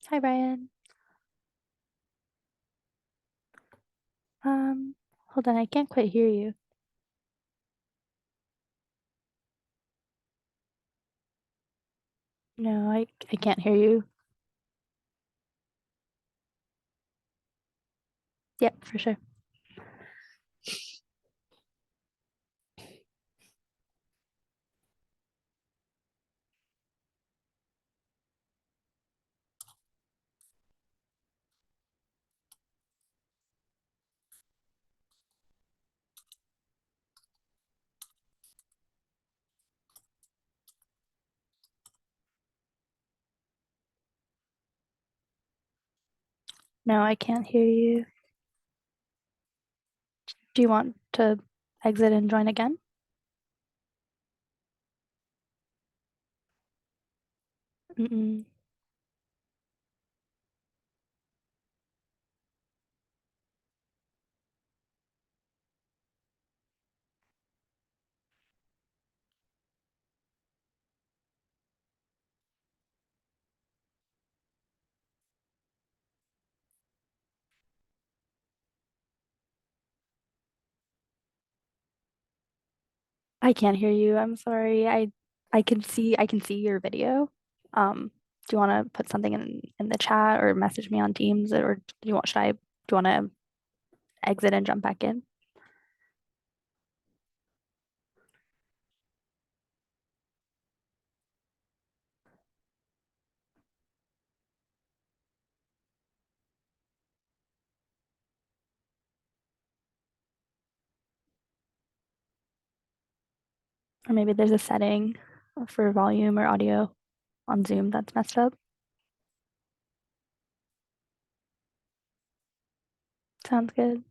Hi, Brian. Hold on, I can't quite hear you. No, I can't hear you. Yep, for sure. No, I can't hear you. Do you want to exit and join again? Mm-mm. I can't hear you. I'm sorry. I can see your video. Do you want to put something in the chat or message me on Teams, or do you want to exit and jump back in? Or maybe there's a setting for volume or audio on Zoom that's messed up. Sounds good.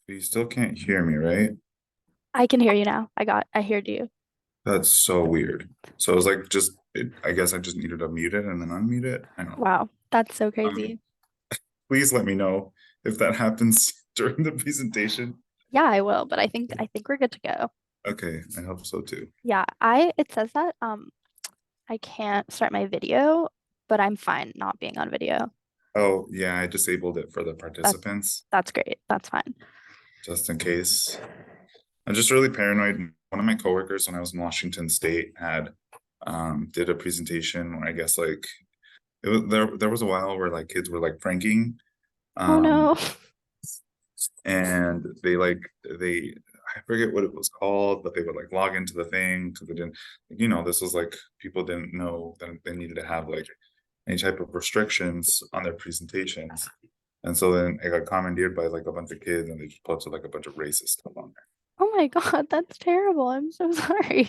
You still can't hear me, right? I can hear you now. I heard you. That's so weird. So I was like, I guess I just needed to mute it and then unmute it. I don't know. Wow, that's so Um, crazy. Please let me know if that happens during the presentation. Yeah, I will, but I think we're good to go. Okay, I hope so too. Yeah, it says that I can't start my video, but I'm fine not being on video. Oh, yeah, I disabled it for the That participants that's great. That's fine. just in case. I'm just really paranoid. One of my coworkers when I was in Washington State had did a presentation where I guess like there was a while where like kids were like pranking. Oh Um no. and they I forget what it was called, but they would like log into the thing because they didn't, this was like people didn't know that they needed to have like any type of restrictions on their presentations. And so then it got commandeered by like a bunch of kids and they just posted like a bunch of racist stuff on there. Oh my God, that's terrible. I'm so sorry.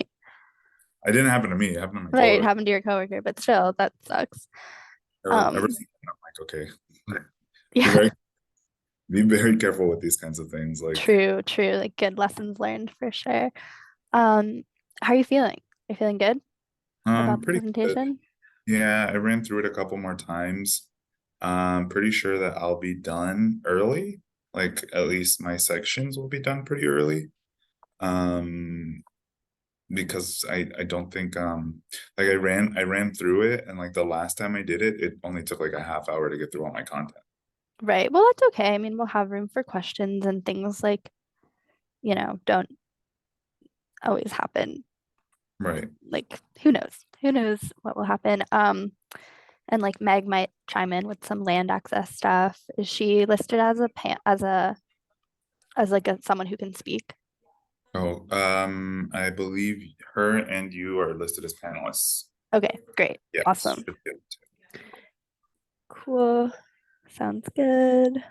It didn't happen to me, it happened to my Right, it coworker. happened to your coworker, but still, that sucks. Ever Um, since then, I'm like, okay, be yeah, very be very careful with these kinds of things. Like, true, true. Like good lessons learned for sure. Um, how are you feeling? Are you feeling good about the pretty good. presentation? Yeah, I ran through it a couple more times. I'm pretty sure that I'll be done early. Like at least my sections will be done pretty early. Um, because I don't think like I ran through it and like the last time I did it, it only took like a half hour to get through all my content. Right. Well, that's okay. I mean, we'll have room for questions and things like, don't always happen. Right. Like, who knows? Who knows what will happen? And like Meg might chime in with some land access stuff. Is she listed as a pan as like someone who can speak? Oh, I believe her and you are listed as panelists. Okay, great. Yes. Awesome. Cool. Sounds good.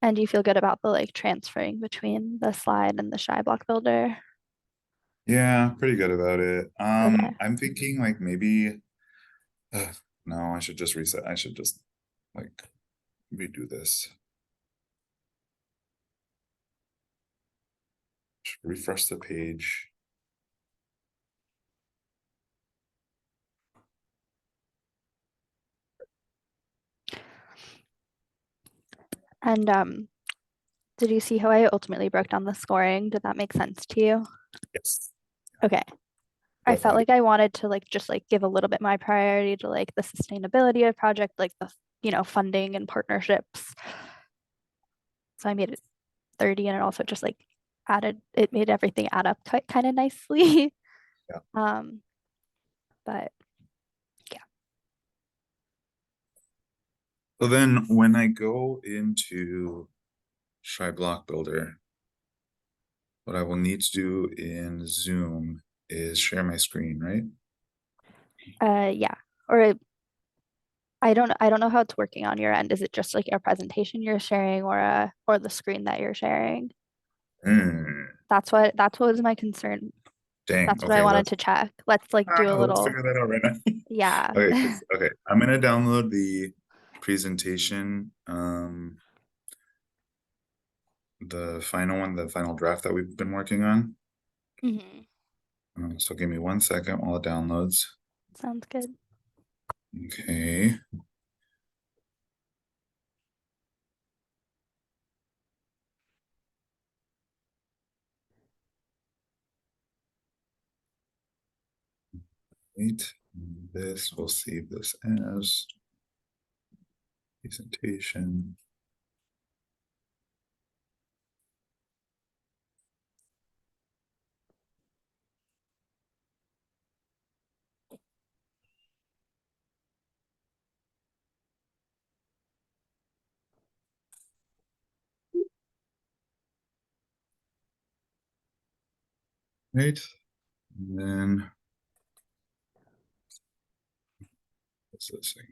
And do you feel good about the like transferring between the slide and the shy block builder? Yeah, pretty good about it. Okay. I'm thinking like maybe ugh, no, I should just reset. I should just like redo this. Refresh the page. And Did you see how I ultimately broke down the scoring? Did that make sense to you? Yes. Okay. I Love felt that. like I wanted to like just like give a little bit my priority to like the sustainability of project, like the funding and partnerships. So I made it 30 and it also just like it made everything add up kind of nicely. Yeah. Um, but yeah. So then when I go into Shy Block Builder, what I will need to do in Zoom is share my screen, right? Yeah. Or I don't know how it's working on your end. Is it just like a presentation you're sharing or the screen that you're sharing? Hmm. That's what was my concern. Dang. That's what I Okay, wanted to check. Let's like do a let's little, figure that out right now. yeah. Okay, okay. I'm gonna download the presentation, the final one, the final draft that we've been working on. Mhm. So give me 1 second while it downloads. Sounds good. Okay. Wait. This, we'll save this as presentation. Right. And then what's this thing?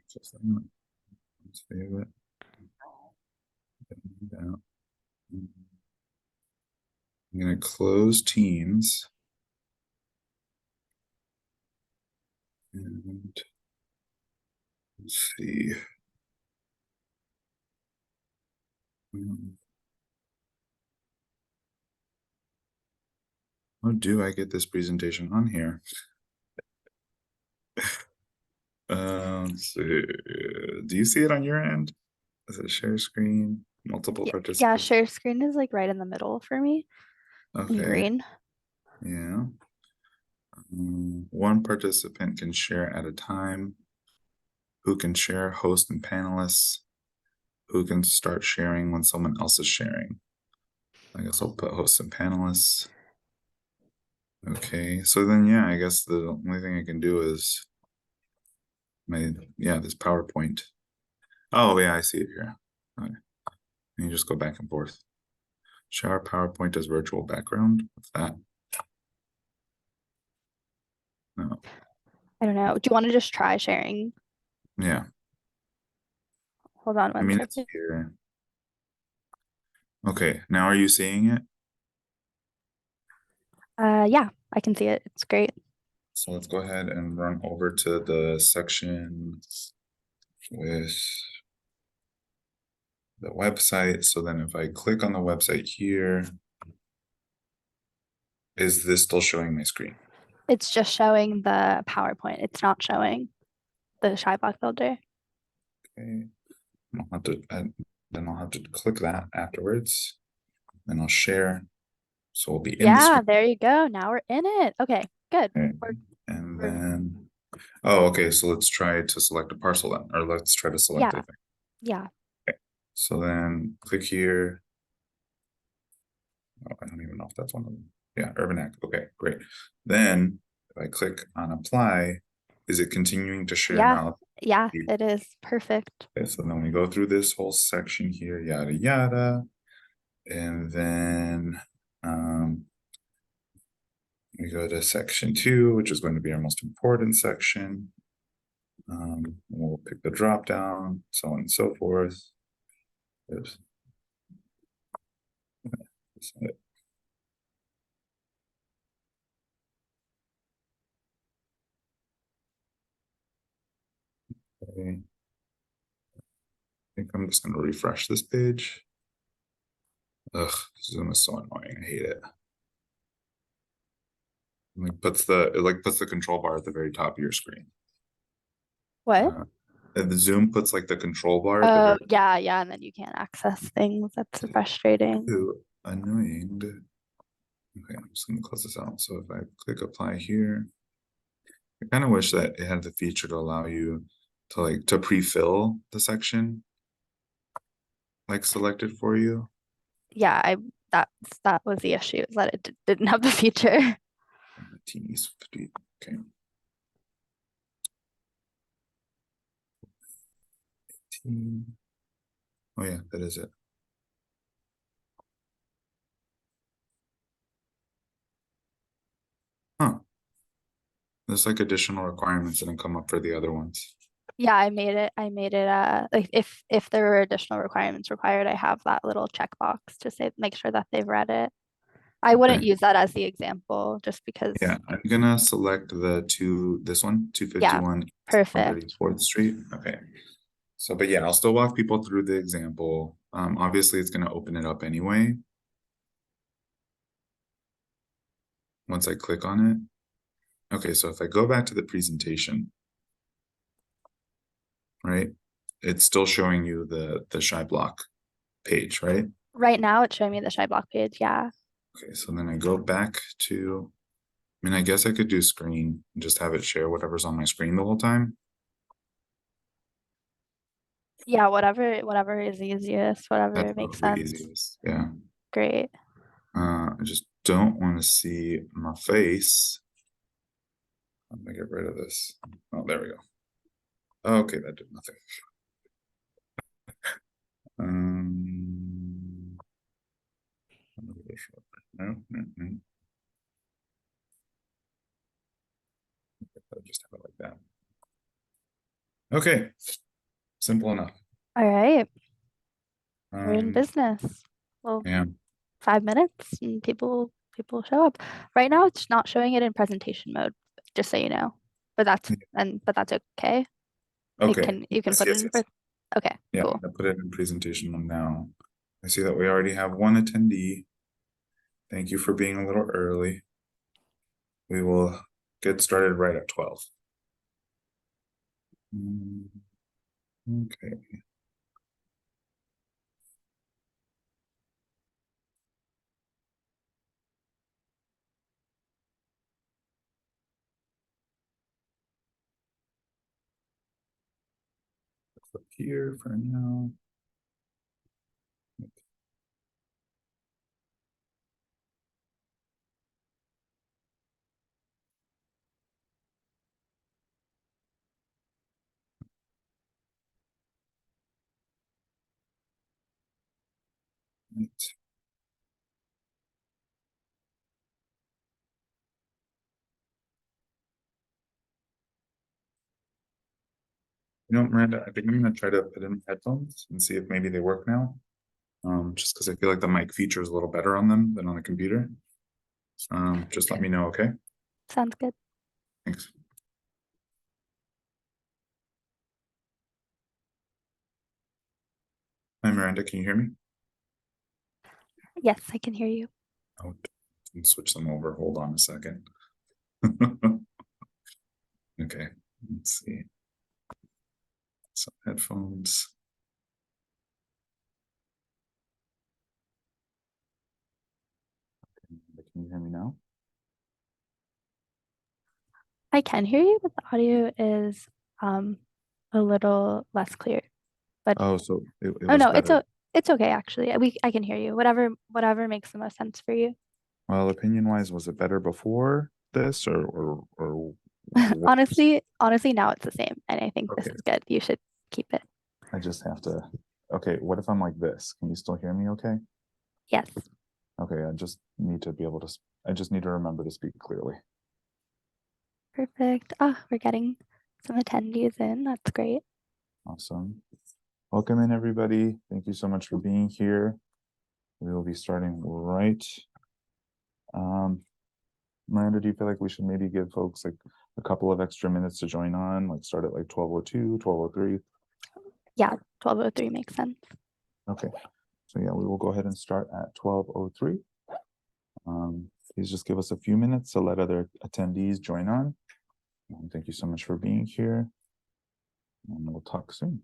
Let's save it. Down. I'm gonna close Teams and let's see. Um, How do I get this presentation on here? Let's see. Do you see it on your end? Is it share screen? Multiple Yeah, yeah, participants? share screen is like right in the middle for me in Okay, green. yeah. One participant can share at a time. Who can share? Host and panelists. Who can start sharing when someone else is sharing? I guess I'll put hosts and panelists. Okay, so then yeah, I guess the only thing I can do is this PowerPoint. Oh yeah, I see it here. Okay. And you just go back and forth. Share PowerPoint as virtual background. What's that? No. I don't know. Do you want to just try sharing? Yeah. Hold on I one mean, it's second. here. Okay. Now are you seeing it? Yeah, I can see it. It's great. So let's go ahead and run over to the section with the website. So then if I click on the website here, is this still showing my screen? It's just showing the PowerPoint. It's not showing the Shybox builder. Okay. I'll have to, then I'll have to click that afterwards. Then I'll share. So we'll be in the Yeah, screen. there you go. Now we're in it. Okay, good. Okay. We're, And we're then, oh, okay. So let's try to select a parcel then, or let's try to select a yeah, thing. yeah. Okay. So then click here. Oh, I don't even know if that's one of them. Yeah, Urban Act. Okay, great. Then if I click on apply, is it continuing to share Yeah, now? yeah, it is perfect. Okay, so then we go through this whole section here, yada yada. And then we go to section 2, which is going to be our most important section. We'll pick the drop down, so on and so forth. Oops. Okay. I think I'm just going to refresh this page. Ugh, Zoom is so annoying. I hate it. It like puts the control bar at the very top of your screen. What? Uh, the Zoom puts like the control bar that Oh, are yeah, yeah, and then you can't access things. That's frustrating. too annoying. Okay, I'm just gonna close this out. So if I click apply here, I kind of wish that it had the feature to allow you to like to pre-fill the section like selected for you. Yeah, that was the issue, is that it didn't have the feature. Teenies 50. Okay. Oh yeah, that is it. Huh. There's like additional requirements that didn't come up for the other ones. Yeah, I made it like if there were additional requirements required, I have that little checkbox to say make sure that they've read it. I wouldn't Okay. use that as the example just because, Yeah, I'm gonna select this one, yeah, 251 perfect. 134th Street. Okay. So, but yeah, I'll still walk people through the example. Obviously it's gonna open it up anyway. Once I click on it. Okay, so if I go back to the presentation, right? It's still showing you the shy block page, right? Right now it's showing me the shy block page. Yeah. Okay, so then I go back to, I mean, I guess I could do screen and just have it share whatever's on my screen the whole time. Yeah, whatever is easiest, whatever That's makes probably sense. easiest. Yeah. Great. I just don't want to see my face. I'm gonna get rid of this. Oh, there we go. Okay, that did nothing. Um, no, no, no. I'll just have it like that. Okay, simple enough. All right. We're in Um, business. Well, yeah, 5 minutes and people show up. Right now it's not showing it in presentation mode, just so you know. But that's okay. It okay. can you can Yes, put it yes, in yes. okay, Yeah, I'm cool. gonna put it in presentation mode now. I see that we already have one attendee. Thank you for being a little early. We will get started right at 12. Okay. Click here for now. Right. You know, Miranda, I think I'm gonna try to put in headphones and see if maybe they work now. Just because I feel like the mic feature is a little better on them than on the computer. Just let me know, okay? Sounds good. Thanks. Hi, Miranda, can you hear me? Yes, I can hear you. Oh, and switch them over. Hold on a second. Okay, let's see. Some headphones. Can you hear me now? I can hear you, but the audio is um a little less clear. But Oh, so it oh was no, better. it's okay actually. I can hear you. Whatever makes the most sense for you. Well, opinion wise, was it better before this or worse? Honestly, now it's the same, and I think this Okay, is good. You should keep it. I just have to. Okay, what if I'm like this? Can you still hear me okay? Yes, Okay, I just need to be able to, I just need to remember to speak clearly. perfect. Ah, we're getting some attendees in. That's great. Awesome. Welcome in, everybody. Thank you so much for being here. We will be starting right. Um, Miranda, do you feel like we should maybe give folks like a couple of extra minutes to join on, like start at like 12:02, 12:03? Yeah, 12:03 makes sense. Okay, so yeah, we will go ahead and start at 12:03. Please just give us a few minutes to let other attendees join on. Thank you so much for being here. and we'll talk soon.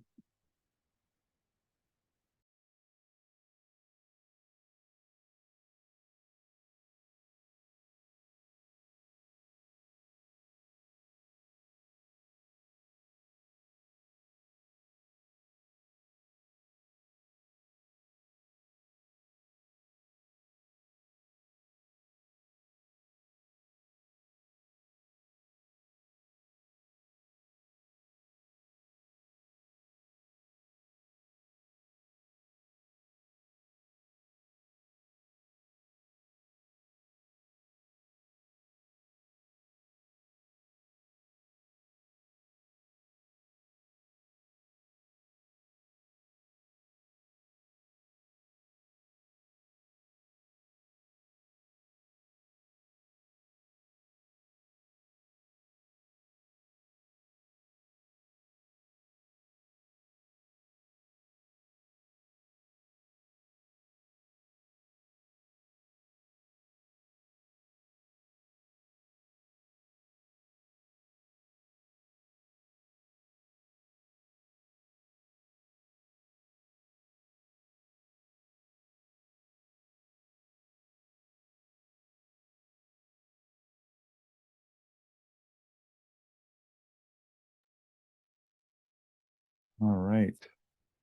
All right.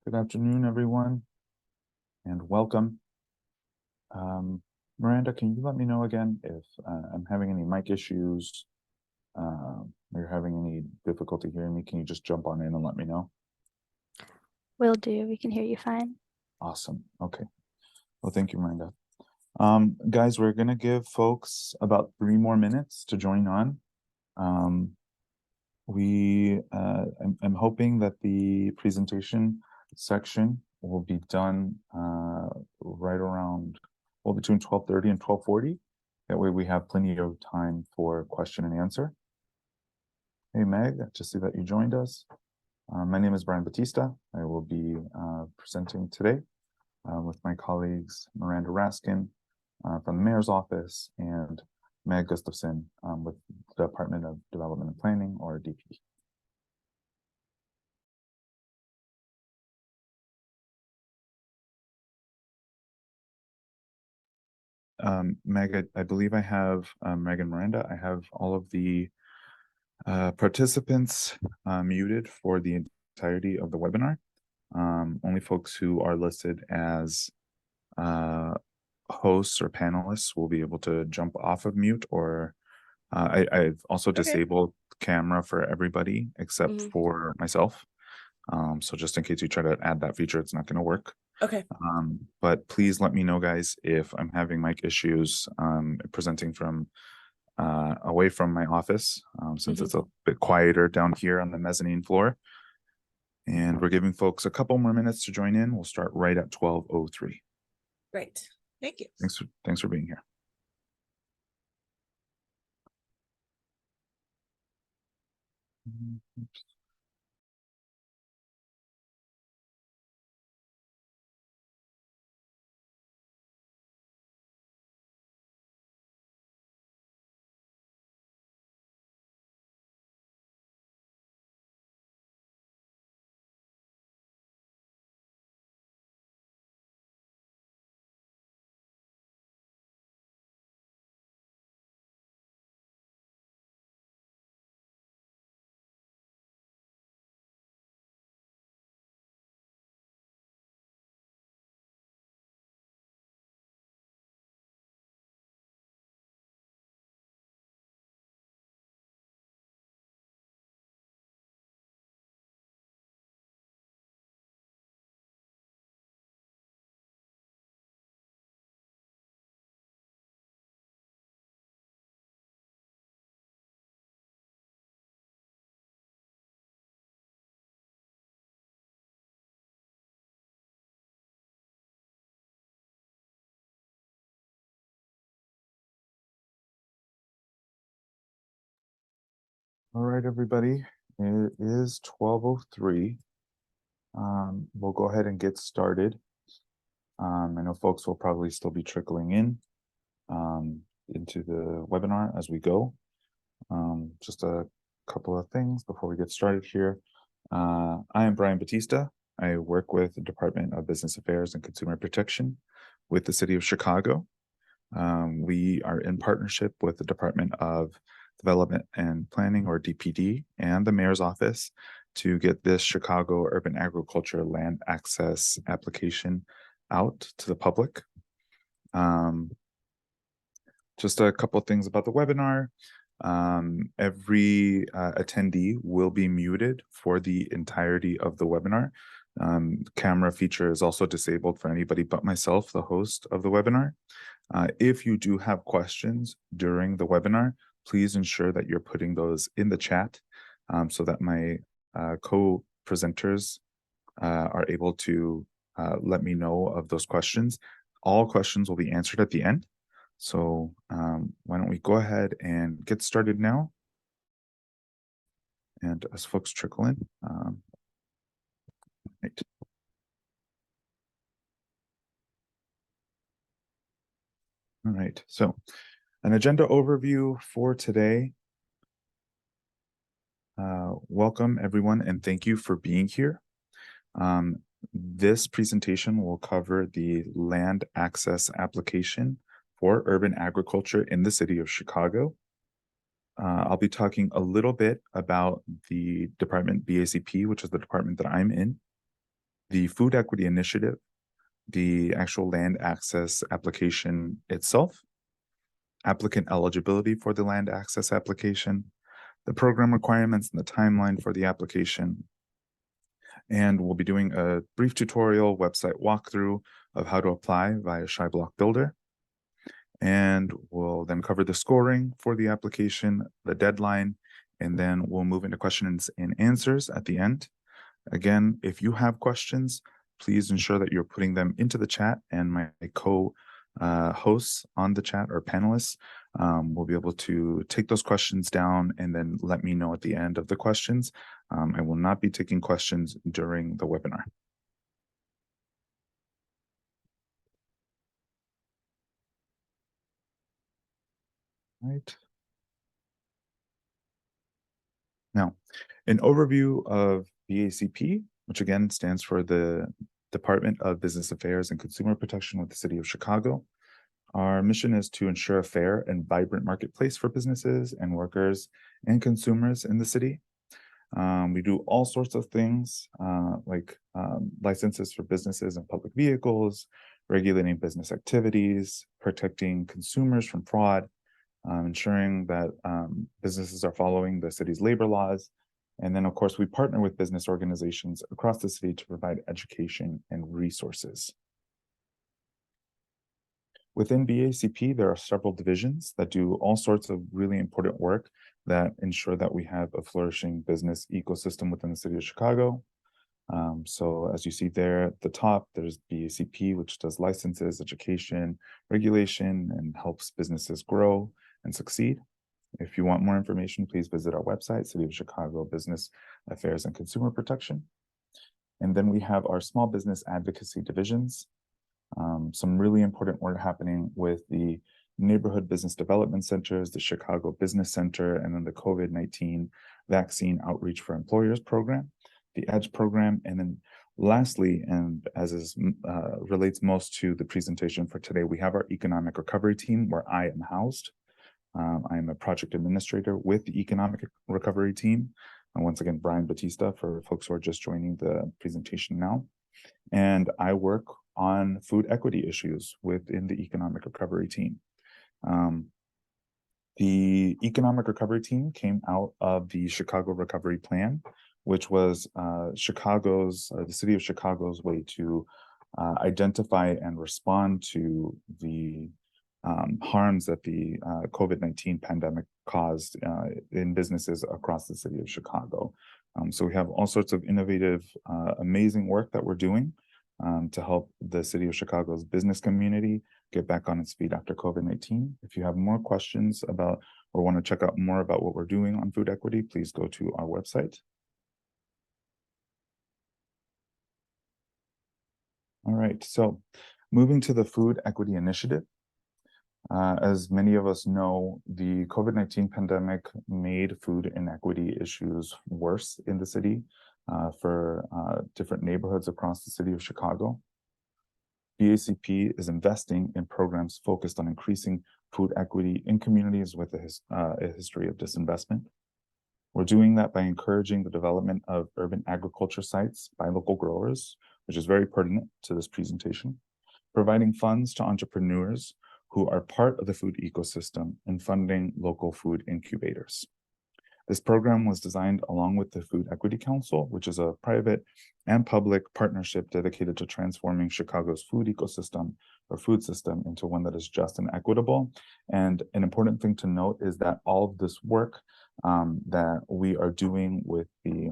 Good afternoon, everyone, and welcome. Miranda, can you let me know again if I'm having any mic issues, or you're having any difficulty hearing me? Can you just jump on in and let me know? Will do. We can hear you fine. Awesome. Okay. Well, thank you, Miranda. Guys, we're gonna give folks about 3 more minutes to join on. Um, I'm hoping that the presentation section will be done right around, well, between 12:30 and 12:40. That way we have plenty of time for question and answer. Hey, Meg, I just see that you joined us. My name is Brian Batista. I will be presenting today with my colleagues Miranda Raskin from the Mayor's Office and Meg Gustafson with the Department of Development and Planning, or DP. Meg, I believe I have Meg and Miranda. I have all of the participants muted for the entirety of the webinar. Only folks who are listed as hosts or panelists will be able to jump off of mute, or I've also disabled camera for everybody except for myself. So just in case you try to add that feature, it's not going to work. Okay. But please let me know, guys, if I'm having mic issues presenting from away from my office, since it's a bit quieter down here on the mezzanine floor. And we're giving folks a couple more minutes to join in. We'll start right at 12:03. Great. Thank you. Thanks for being here. Oops. All right, everybody. It is 12:03. We'll go ahead and get started. I know folks will probably still be trickling in into the webinar as we go. Just a couple of things before we get started here. I am Brian Batista. I work with the Department of Business Affairs and Consumer Protection with the City of Chicago. We are in partnership with the Department of Development and Planning, or DPD, and the Mayor's Office to get this Chicago Urban Agriculture Land Access application out to the public. Just a couple things about the webinar. Every attendee will be muted for the entirety of the webinar. Camera feature is also disabled for anybody but myself, the host of the webinar. If you do have questions during the webinar, please ensure that you're putting those in the chat so that my co-presenters are able to let me know of those questions. All questions will be answered at the end. So why don't we go ahead and get started now? And as folks trickle in, right. All right, so an agenda overview for today. Welcome everyone, and thank you for being here. This presentation will cover the land access application for urban agriculture in the city of Chicago. I'll be talking a little bit about the department BACP, which is the department that I'm in, the Food Equity Initiative, the actual land access application itself, applicant eligibility for the land access application, the program requirements and the timeline for the application. And we'll be doing a brief tutorial website walkthrough of how to apply via ShyBlock Builder. And we'll then cover the scoring for the application, the deadline, and then we'll move into questions and answers at the end. Again, if you have questions, please ensure that you're putting them into the chat, and my co-hosts on the chat, or panelists, will be able to take those questions down and then let me know at the end of the questions. I will not be taking questions during the webinar. Right. Now, an overview of BACP, which again stands for the Department of Business Affairs and Consumer Protection with the City of Chicago. Our mission is to ensure a fair and vibrant marketplace for businesses and workers and consumers in the city. We do all sorts of things like licenses for businesses and public vehicles, regulating business activities, protecting consumers from fraud, ensuring that businesses are following the city's labor laws. And then, of course, we partner with business organizations across the city to provide education and resources. Within BACP, there are several divisions that do all sorts of really important work that ensure that we have a flourishing business ecosystem within the city of Chicago. So as you see there at the top, there's BACP, which does licenses, education, regulation, and helps businesses grow and succeed. If you want more information, please visit our website, City of Chicago Business Affairs and Consumer Protection. And then we have our small business advocacy divisions. Some really important work happening with the neighborhood business development centers, the Chicago Business Center, and then the COVID-19 vaccine outreach for employers program, the EDGE program. And then lastly, and as is relates most to the presentation for today, we have our economic recovery team where I am housed. I am a project administrator with the economic recovery team. And once again, Brian Batista for folks who are just joining the presentation now. And I work on food equity issues within the economic recovery team. The economic recovery team came out of the Chicago Recovery Plan, which was the city of Chicago's way to identify and respond to the harms that the COVID-19 pandemic caused in businesses across the city of Chicago. So we have all sorts of innovative, amazing work that we're doing to help the city of Chicago's business community get back on its feet after COVID-19. If you have more questions about or want to check out more about what we're doing on food equity, please go to our website. All right, so moving to the Food Equity Initiative. As many of us know, the COVID-19 pandemic made food inequity issues worse in the city. for different neighborhoods across the city of Chicago. BACP is investing in programs focused on increasing food equity in communities with a history of disinvestment. We're doing that by encouraging the development of urban agriculture sites by local growers, which is very pertinent to this presentation, providing funds to entrepreneurs who are part of the food ecosystem, and funding local food incubators. This program was designed along with the Food Equity Council, which is a private and public partnership dedicated to transforming Chicago's food ecosystem or food system into one that is just and equitable. And an important thing to note is that all of this work that we are doing with the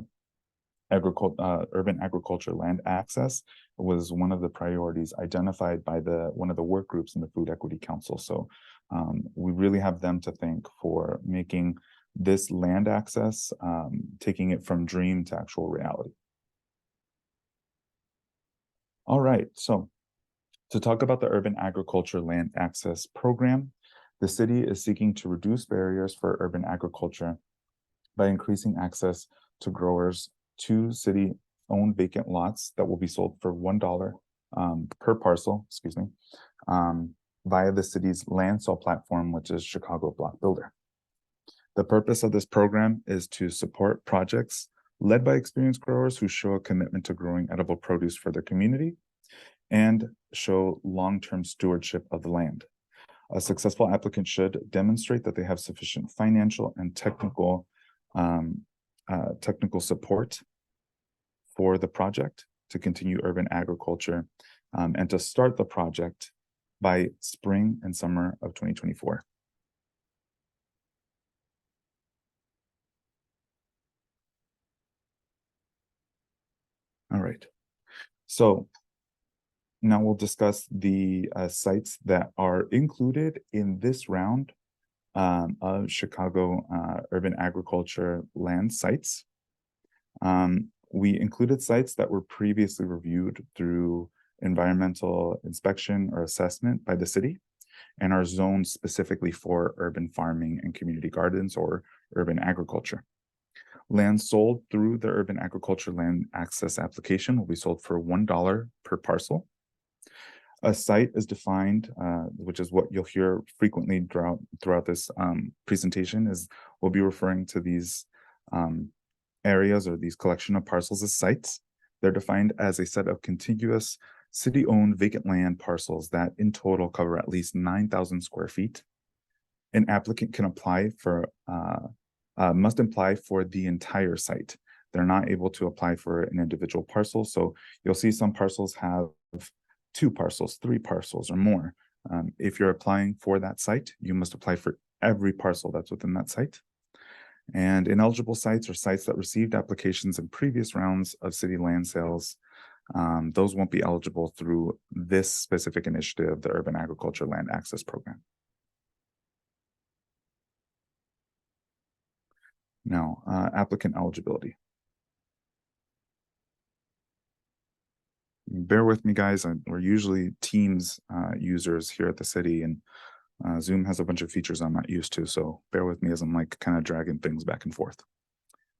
urban agriculture land access was one of the priorities identified by one of the work groups in the Food Equity Council. So we really have them to thank for making this land access, taking it from dream to actual reality. All right, so to talk about the urban agriculture land access program, the city is seeking to reduce barriers for urban agriculture by increasing access to growers to city-owned vacant lots that will be sold for $1 per parcel, via the city's land sale platform, which is Chicago Block Builder. The purpose of this program is to support projects led by experienced growers who show a commitment to growing edible produce for their community and show long-term stewardship of the land. A successful applicant should demonstrate that they have sufficient financial and technical support for the project to continue urban agriculture and to start the project by spring and summer of 2024. All right, so now we'll discuss the sites that are included in this round of Chicago urban agriculture land sites. We included sites that were previously reviewed through environmental inspection or assessment by the city and are zoned specifically for urban farming and community gardens or urban agriculture. Land sold through the urban agriculture land access application will be sold for $1 per parcel. A site is defined, which is what you'll hear frequently throughout this presentation, is we'll be referring to these areas or these collection of parcels as sites. They're defined as a set of contiguous city-owned vacant land parcels that in total cover at least 9,000 square feet. An applicant can apply for must apply for the entire site. They're not able to apply for an individual parcel. So you'll see some parcels have 2 parcels, 3 parcels, or more. If you're applying for that site, you must apply for every parcel that's within that site. And ineligible sites or sites that received applications in previous rounds of city land sales, those won't be eligible through this specific initiative, the Urban Agriculture Land Access Program. Now, applicant eligibility. Bear with me, guys. We're usually Teams users here at the city, and Zoom has a bunch of features I'm not used to, so bear with me as I'm like kind of dragging things back and forth.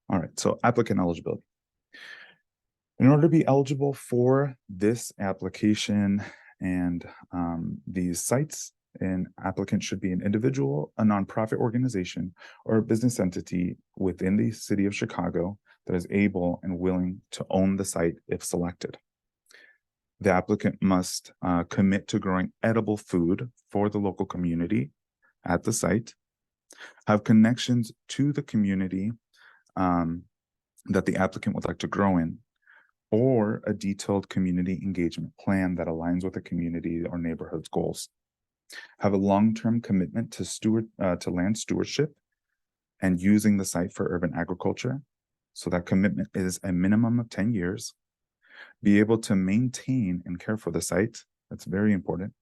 All right, so applicant eligibility. In order to be eligible for this application and these sites, an applicant should be an individual, a nonprofit organization, or a business entity within the city of Chicago that is able and willing to own the site if selected. The applicant must commit to growing edible food for the local community at the site, have connections to the community that the applicant would like to grow in, or a detailed community engagement plan that aligns with the community or neighborhood's goals. Have a long-term commitment to land stewardship and using the site for urban agriculture. So that commitment is a minimum of 10 years. Be able to maintain and care for the site. That's very important.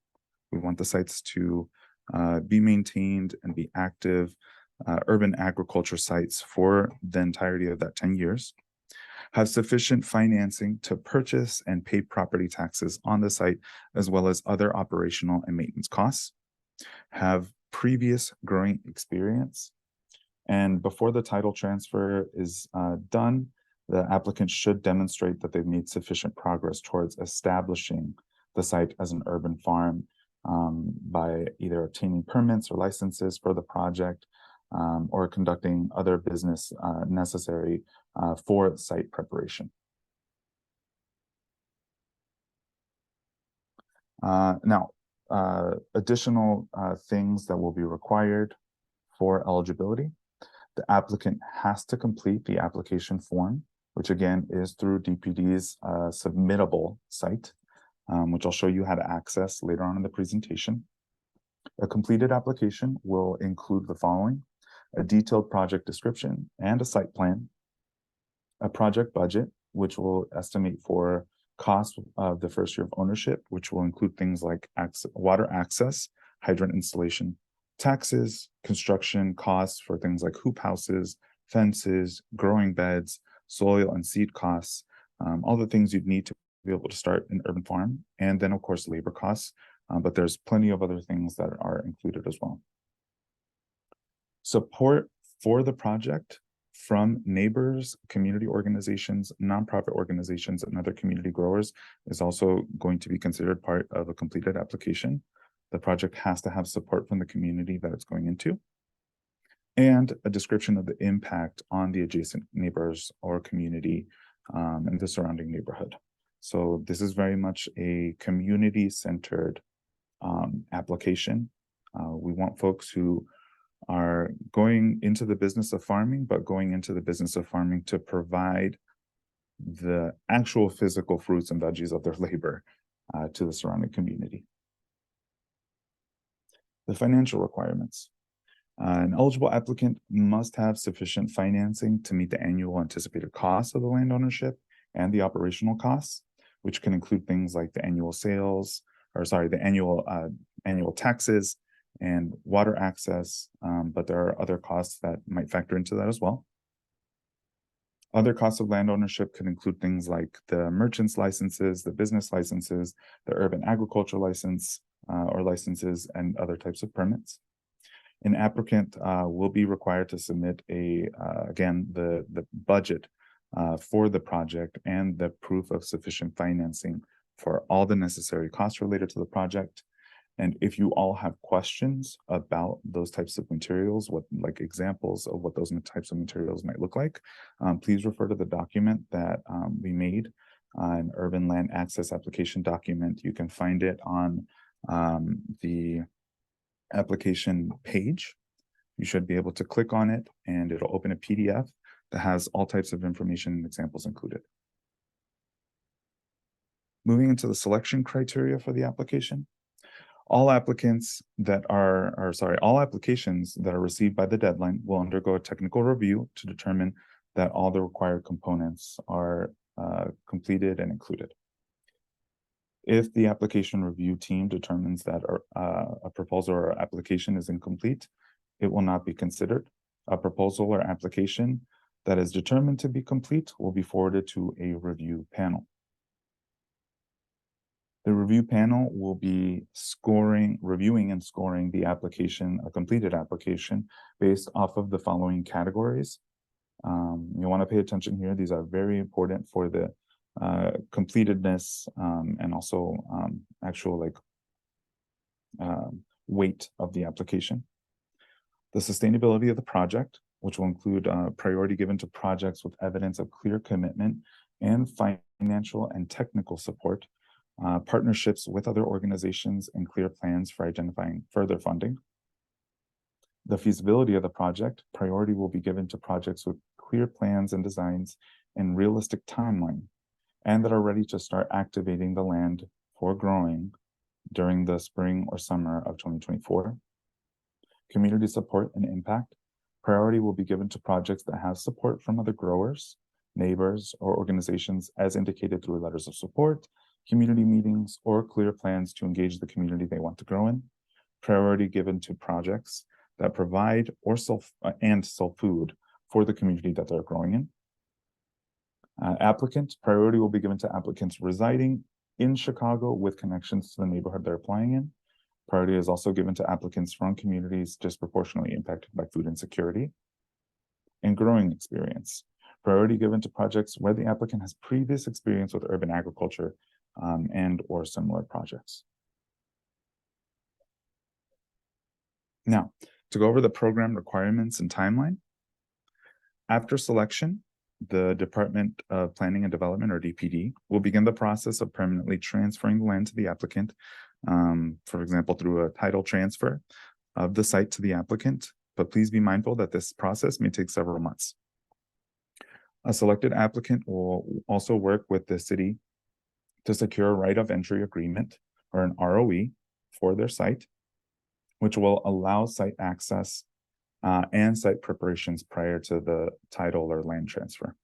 We want the sites to be maintained and be active urban agriculture sites for the entirety of that 10 years. Have sufficient financing to purchase and pay property taxes on the site, as well as other operational and maintenance costs. Have previous growing experience. And before the title transfer is done, The applicant should demonstrate that they've made sufficient progress towards establishing the site as an urban farm by either obtaining permits or licenses for the project or conducting other business necessary for site preparation. Now, additional things that will be required for eligibility. The applicant has to complete the application form, which again is through DPD's submittable site, which I'll show you how to access later on in the presentation. A completed application will include the following: a detailed project description and a site plan, a project budget, which will estimate for cost of the first year of ownership, which will include things like water access, hydrant installation, taxes, construction costs for things like hoop houses, fences, growing beds, soil and seed costs, all the things you'd need to be able to start an urban farm, and then of course labor costs, but there's plenty of other things that are included as well. Support for the project from neighbors, community organizations, nonprofit organizations, and other community growers is also going to be considered part of a completed application. The project has to have support from the community that it's going into, and a description of the impact on the adjacent neighbors or community and the surrounding neighborhood. So this is very much a community-centered application. We want folks who are going into the business of farming, but going into the business of farming to provide the actual physical fruits and veggies of their labor to the surrounding community. The financial requirements. An eligible applicant must have sufficient financing to meet the annual anticipated costs of the land ownership and the operational costs, which can include things like the annual sales, or sorry, the annual taxes and water access, but there are other costs that might factor into that as well. Other costs of land ownership could include things like the merchant's licenses, the business licenses, the urban agriculture license or licenses, and other types of permits. An applicant will be required to submit again, the budget for the project and the proof of sufficient financing for all the necessary costs related to the project. And if you all have questions about those types of materials, like examples of what those types of materials might look like, please refer to the document that we made, an urban land access application document. You can find it on the application page. You should be able to click on it and it'll open a PDF that has all types of information and examples included. Moving into the selection criteria for the application. All applications that are received by the deadline will undergo a technical review to determine that all the required components are completed and included. If the application review team determines that a proposal or application is incomplete, it will not be considered. A proposal or application that is determined to be complete will be forwarded to a review panel. The review panel will be reviewing and scoring the application, a completed application, based off of the following categories. You want to pay attention here. These are very important for the completedness and also actual weight of the application. The sustainability of the project, which will include priority given to projects with evidence of clear commitment and financial and technical support, partnerships with other organizations, and clear plans for identifying further funding. The feasibility of the project, priority will be given to projects with clear plans and designs and realistic timeline, and that are ready to start activating the land for growing during the spring or summer of 2024. Community support and impact, priority will be given to projects that have support from other growers, neighbors, or organizations as indicated through letters of support, community meetings, or clear plans to engage the community they want to grow in. Priority given to projects that provide or sell food for the community that they're growing in. Applicants, priority will be given to applicants residing in Chicago with connections to the neighborhood they're applying in. Priority is also given to applicants from communities disproportionately impacted by food insecurity. And growing experience. Priority given to projects where the applicant has previous experience with urban agriculture and or similar projects. Now, to go over the program requirements and timeline. After selection, the Department of Planning and Development, or DPD, will begin the process of permanently transferring the land to the applicant, for example, through a title transfer of the site to the applicant. But please be mindful that this process may take several months. A selected applicant will also work with the city to secure a right of entry agreement, or an ROE, for their site, which will allow site access and site preparations prior to the title or land transfer.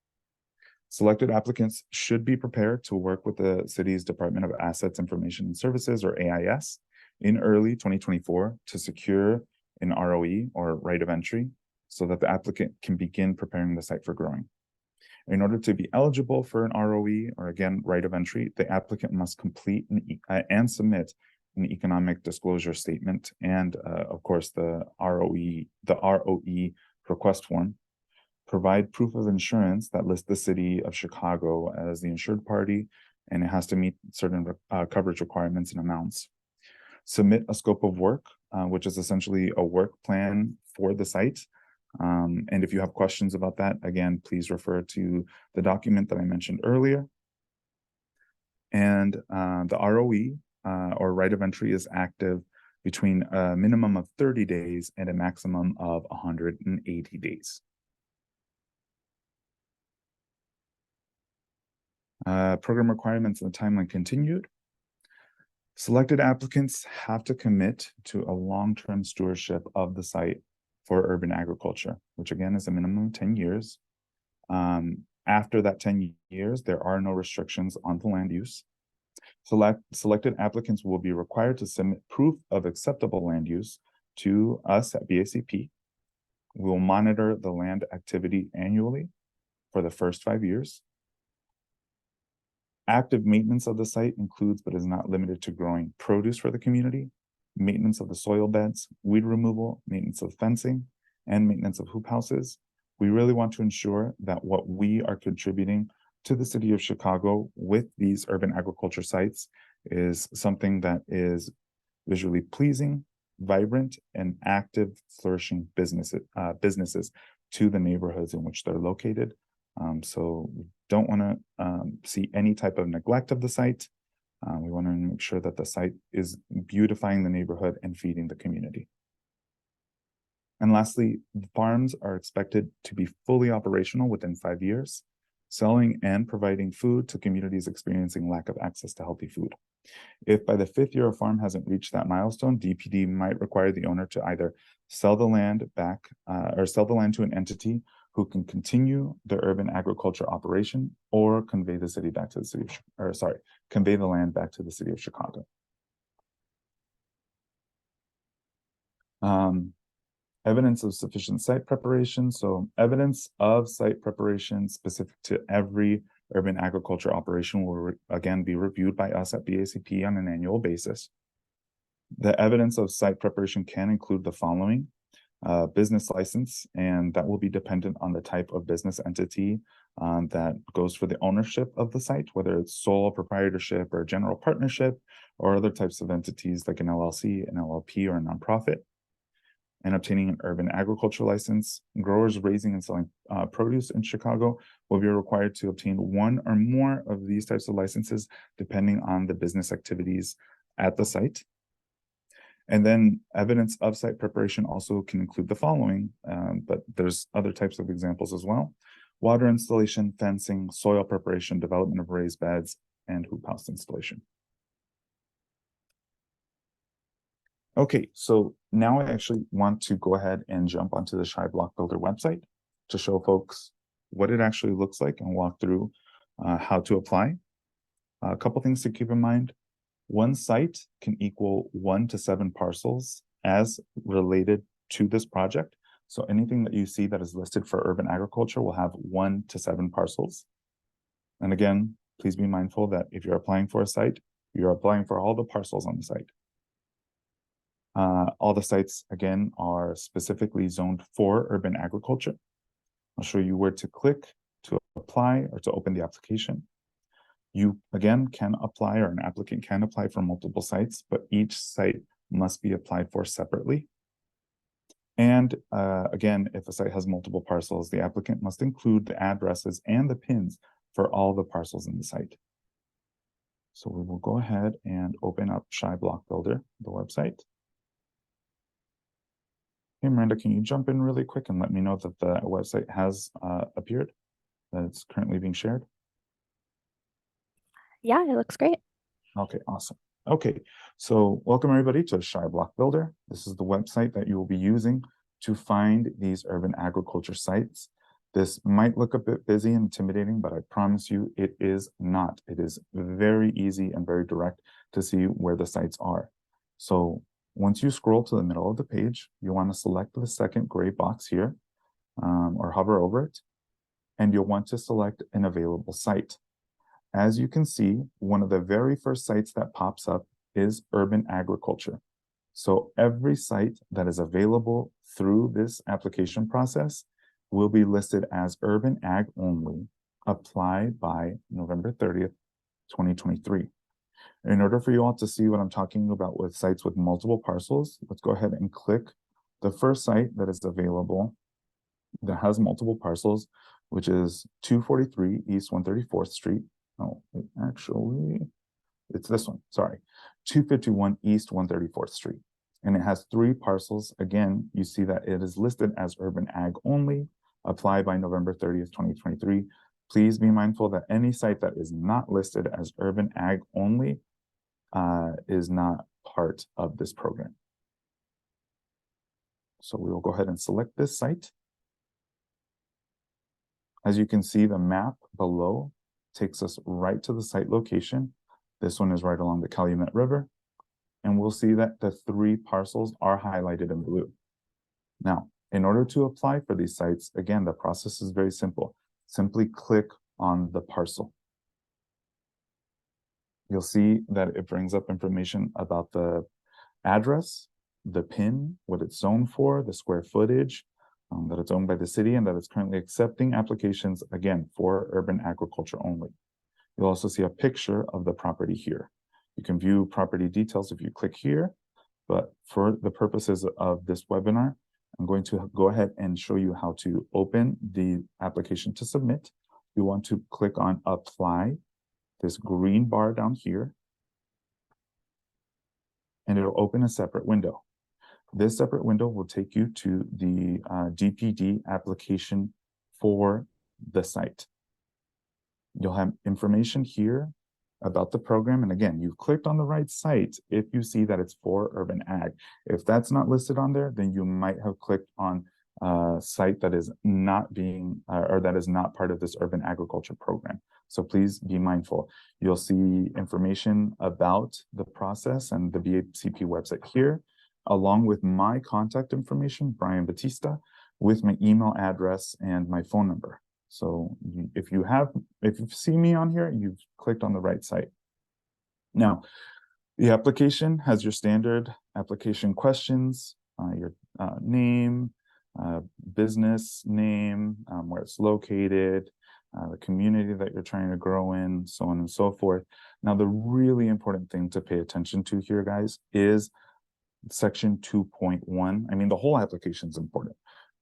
Selected applicants should be prepared to work with the city's Department of Assets, Information and Services, or AIS, in early 2024 to secure an ROE, or right of entry, so that the applicant can begin preparing the site for growing. In order to be eligible for an ROE, or again, right of entry, the applicant must complete and submit an economic disclosure statement and, of course, the ROE request form. Provide proof of insurance that lists the city of Chicago as the insured party, and it has to meet certain coverage requirements and amounts. Submit a scope of work, which is essentially a work plan for the site. And if you have questions about that, again, please refer to the document that I mentioned earlier. And the ROE, or right of entry, is active between a minimum of 30 days and a maximum of 180 days. Program requirements and the timeline continued. Selected applicants have to commit to a long-term stewardship of the site for urban agriculture, which again is a minimum of 10 years. After that 10 years, there are no restrictions on the land use. Selected applicants will be required to submit proof of acceptable land use to us at BACP. We will monitor the land activity annually for the first 5 years. Active maintenance of the site includes, but is not limited to, growing produce for the community, maintenance of the soil beds, weed removal, maintenance of fencing, and maintenance of hoop houses. We really want to ensure that what we are contributing to the city of Chicago with these urban agriculture sites is something that is visually pleasing, vibrant, and active, flourishing businesses to the neighborhoods in which they're located. So we don't want to see any type of neglect of the site. We want to make sure that the site is beautifying the neighborhood and feeding the community. And lastly, the farms are expected to be fully operational within 5 years, selling and providing food to communities experiencing lack of access to healthy food. If by the 5th year a farm hasn't reached that milestone, DPD might require the owner to either sell the land back or sell the land to an entity who can continue the urban agriculture operation, or convey the city back to the city of, convey the land back to the city of Chicago. Evidence of sufficient site preparation. So evidence of site preparation specific to every urban agriculture operation will again be reviewed by us at BACP on an annual basis. The evidence of site preparation can include the following: business license, and that will be dependent on the type of business entity that goes for the ownership of the site, whether it's sole proprietorship or general partnership, or other types of entities like an LLC, an LLP, or a nonprofit. And obtaining an urban agriculture license. Growers raising and selling produce in Chicago will be required to obtain one or more of these types of licenses, depending on the business activities at the site. And then evidence of site preparation also can include the following, but there's other types of examples as well: water installation, fencing, soil preparation, development of raised beds, and hoop house installation. Okay, so now I actually want to go ahead and jump onto the Shy Block Builder website to show folks what it actually looks like and walk through how to apply. A couple things to keep in mind. One site can equal 1 to 7 parcels as related to this project. So anything that you see that is listed for urban agriculture will have 1 to 7 parcels. And again, please be mindful that if you're applying for a site, you're applying for all the parcels on the site. All the sites, again, are specifically zoned for urban agriculture. I'll show you where to click to apply or to open the application. You again can apply, or an applicant can apply for multiple sites, but each site must be applied for separately. And again, if a site has multiple parcels, the applicant must include the addresses and the pins for all the parcels in the site. So we will go ahead and open up Shy Block Builder, the website. Hey, Miranda, can you jump in really quick and let me know that the website has appeared, that it's currently being shared? Yeah, it looks great. Okay, awesome. Okay, so welcome everybody to Shy Block Builder. This is the website that you will be using to find these urban agriculture sites. This might look a bit busy and intimidating, but I promise you it is not. It is very easy and very direct to see where the sites are. So once you scroll to the middle of the page, you want to select the second gray box here, or hover over it, and you'll want to select an available site. As you can see, one of the very first sites that pops up is urban agriculture. So every site that is available through this application process will be listed as urban ag only, apply by November 30th, 2023. In order for you all to see what I'm talking about with sites with multiple parcels, let's go ahead and click the first site that is available that has multiple parcels, which is 243 East 134th Street. Oh, actually, it's this one, sorry. 251 East 134th Street. And it has 3 parcels. Again, you see that it is listed as urban ag only, apply by November 30th, 2023. Please be mindful that any site that is not listed as urban ag only is not part of this program. So we will go ahead and select this site. As you can see, the map below takes us right to the site location. This one is right along the Calumet River. And we'll see that the 3 parcels are highlighted in blue. Now, in order to apply for these sites, again, the process is very simple. Simply click on the parcel. You'll see that it brings up information about the address, the PIN, what it's zoned for, the square footage, that it's owned by the city, and that it's currently accepting applications, again, for urban agriculture only. You'll also see a picture of the property here. You can view property details if you click here, but for the purposes of this webinar, I'm going to go ahead and show you how to open the application to submit. You want to click on apply, this green bar down here, and it'll open a separate window. This separate window will take you to the DPD application for the site. You'll have information here about the program. And again, you've clicked on the right site if you see that it's for urban ag. If that's not listed on there, then you might have clicked on a site that is not being, or that is not part of this urban agriculture program. So please be mindful. You'll see information about the process and the BACP website here, along with my contact information, Brian Batista, with my email address and my phone number. So if you see me on here, you've clicked on the right site. Now, the application has your standard application questions, your name, business name, where it's located, the community that you're trying to grow in, so on and so forth. Now, the really important thing to pay attention to here, guys, is section 2.1. I mean, the whole application is important,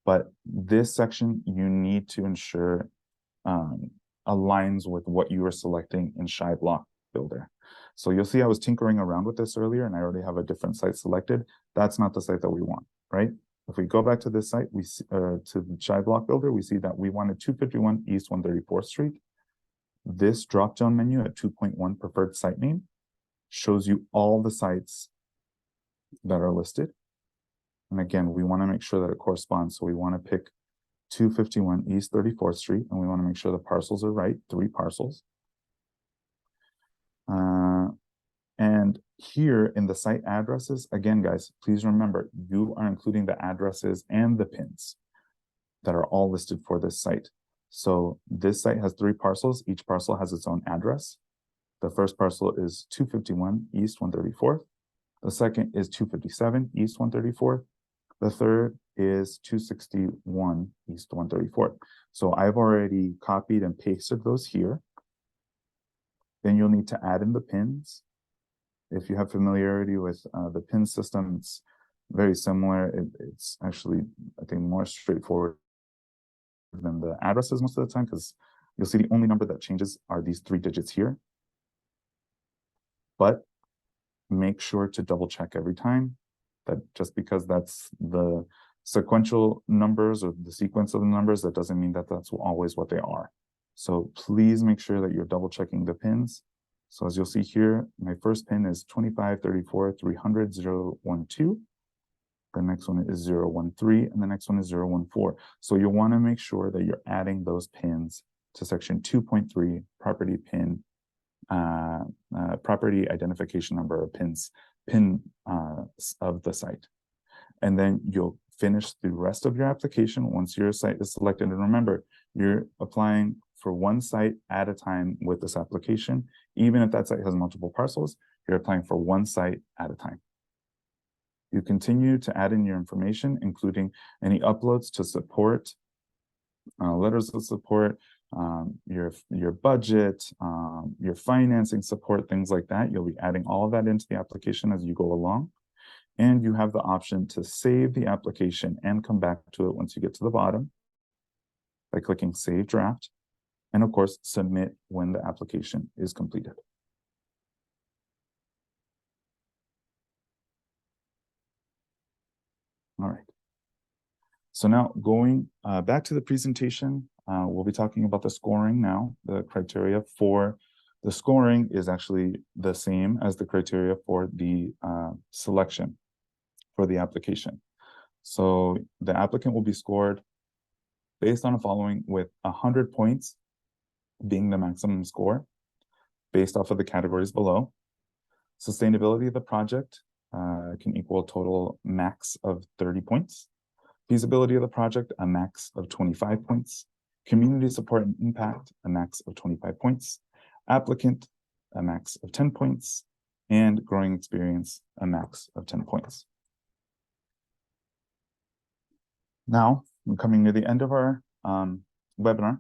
but this section you need to ensure aligns with what you are selecting in Shy Block Builder. So you'll see I was tinkering around with this earlier and I already have a different site selected. That's not the site that we want, right? If we go back to this site, we see, to the Shy Block Builder, we see that we wanted 251 East 134th Street. This drop-down menu at 2.1 preferred site name shows you all the sites that are listed. And again, we want to make sure that it corresponds. So we want to pick 251 East 34th Street, and we want to make sure the parcels are right, 3 parcels. And here in the site addresses, again, guys, please remember, you are including the addresses and the pins that are all listed for this site. So this site has 3 parcels. Each parcel has its own address. The first parcel is 251 East 134th. The second is 257 East 134th. The third is 261 East 134th. So I've already copied and pasted those here. Then you'll need to add in the pins. If you have familiarity with the pin system, it's very similar. It's actually, I think, more straightforward than the addresses most of the time, because you'll see the only number that changes are these 3 digits here. But make sure to double check every time that just because that's the sequential numbers or the sequence of the numbers, that doesn't mean that that's always what they are. So please make sure that you're double checking the pins. So as you'll see here, my first pin is 25, 34, 300, 012. The next one is 013, and the next one is 014. So you'll want to make sure that you're adding those pins to section 2.3 property pin, property identification number of pin of the site. And then you'll finish the rest of your application once your site is selected. And remember, you're applying for one site at a time with this application. Even if that site has multiple parcels, you're applying for one site at a time. You continue to add in your information, including any uploads to support, letters of support, your budget, your financing support, things like that. You'll be adding all of that into the application as you go along. And you have the option to save the application and come back to it once you get to the bottom by clicking Save Draft. And of course, submit when the application is completed. All right. So now going back to the presentation, we'll be talking about the scoring now. The criteria for the scoring is actually the same as the criteria for the selection for the application. So the applicant will be scored based on the following, with 100 points being the maximum score based off of the categories below. Sustainability of the project can equal a total max of 30 points. Feasibility of the project, a max of 25 points. Community support and impact, a max of 25 points. Applicant, a max of 10 points. And growing experience, a max of 10 points. Now, we're coming near the end of our webinar.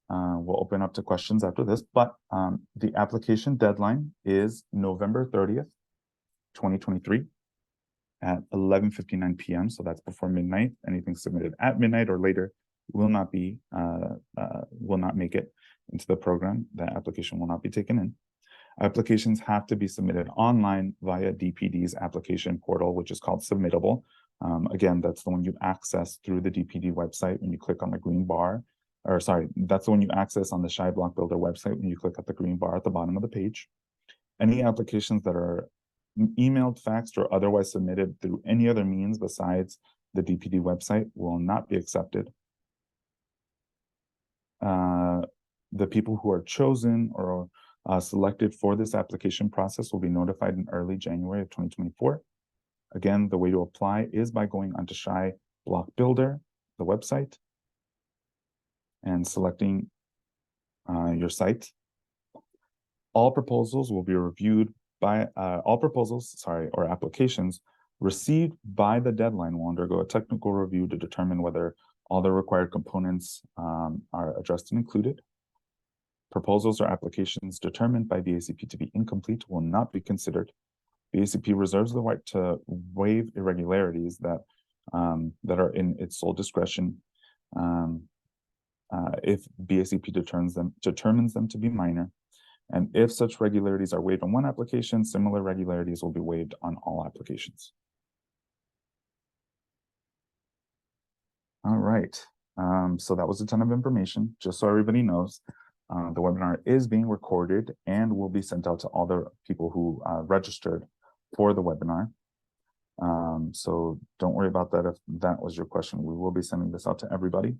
We'll open up to questions after this, but the application deadline is November 30th, 2023 at 11:59 p.m. So that's before midnight. Anything submitted at midnight or later will not make it into the program. That application will not be taken in. Applications have to be submitted online via DPD's application portal, which is called Submittable. Again, that's the one you access through the DPD website when you click on the green bar. Or sorry, that's the one you access on the Shy Block Builder website when you click at the green bar at the bottom of the page. Any applications that are emailed, faxed, or otherwise submitted through any other means besides the DPD website will not be accepted. The people who are chosen or selected for this application process will be notified in early January of 2024. Again, the way to apply is by going onto Shy Block Builder, the website, and selecting your site. All proposals will be reviewed by or applications received by the deadline will undergo a technical review to determine whether all the required components are addressed and included. Proposals or applications determined by BACP to be incomplete will not be considered. BACP reserves the right to waive irregularities that are in its sole discretion if BACP determines them to be minor. And if such regularities are waived on one application, similar regularities will be waived on all applications. All right, so that was a ton of information. Just so everybody knows, the webinar is being recorded and will be sent out to all the people who registered for the webinar. So don't worry about that if that was your question. We will be sending this out to everybody.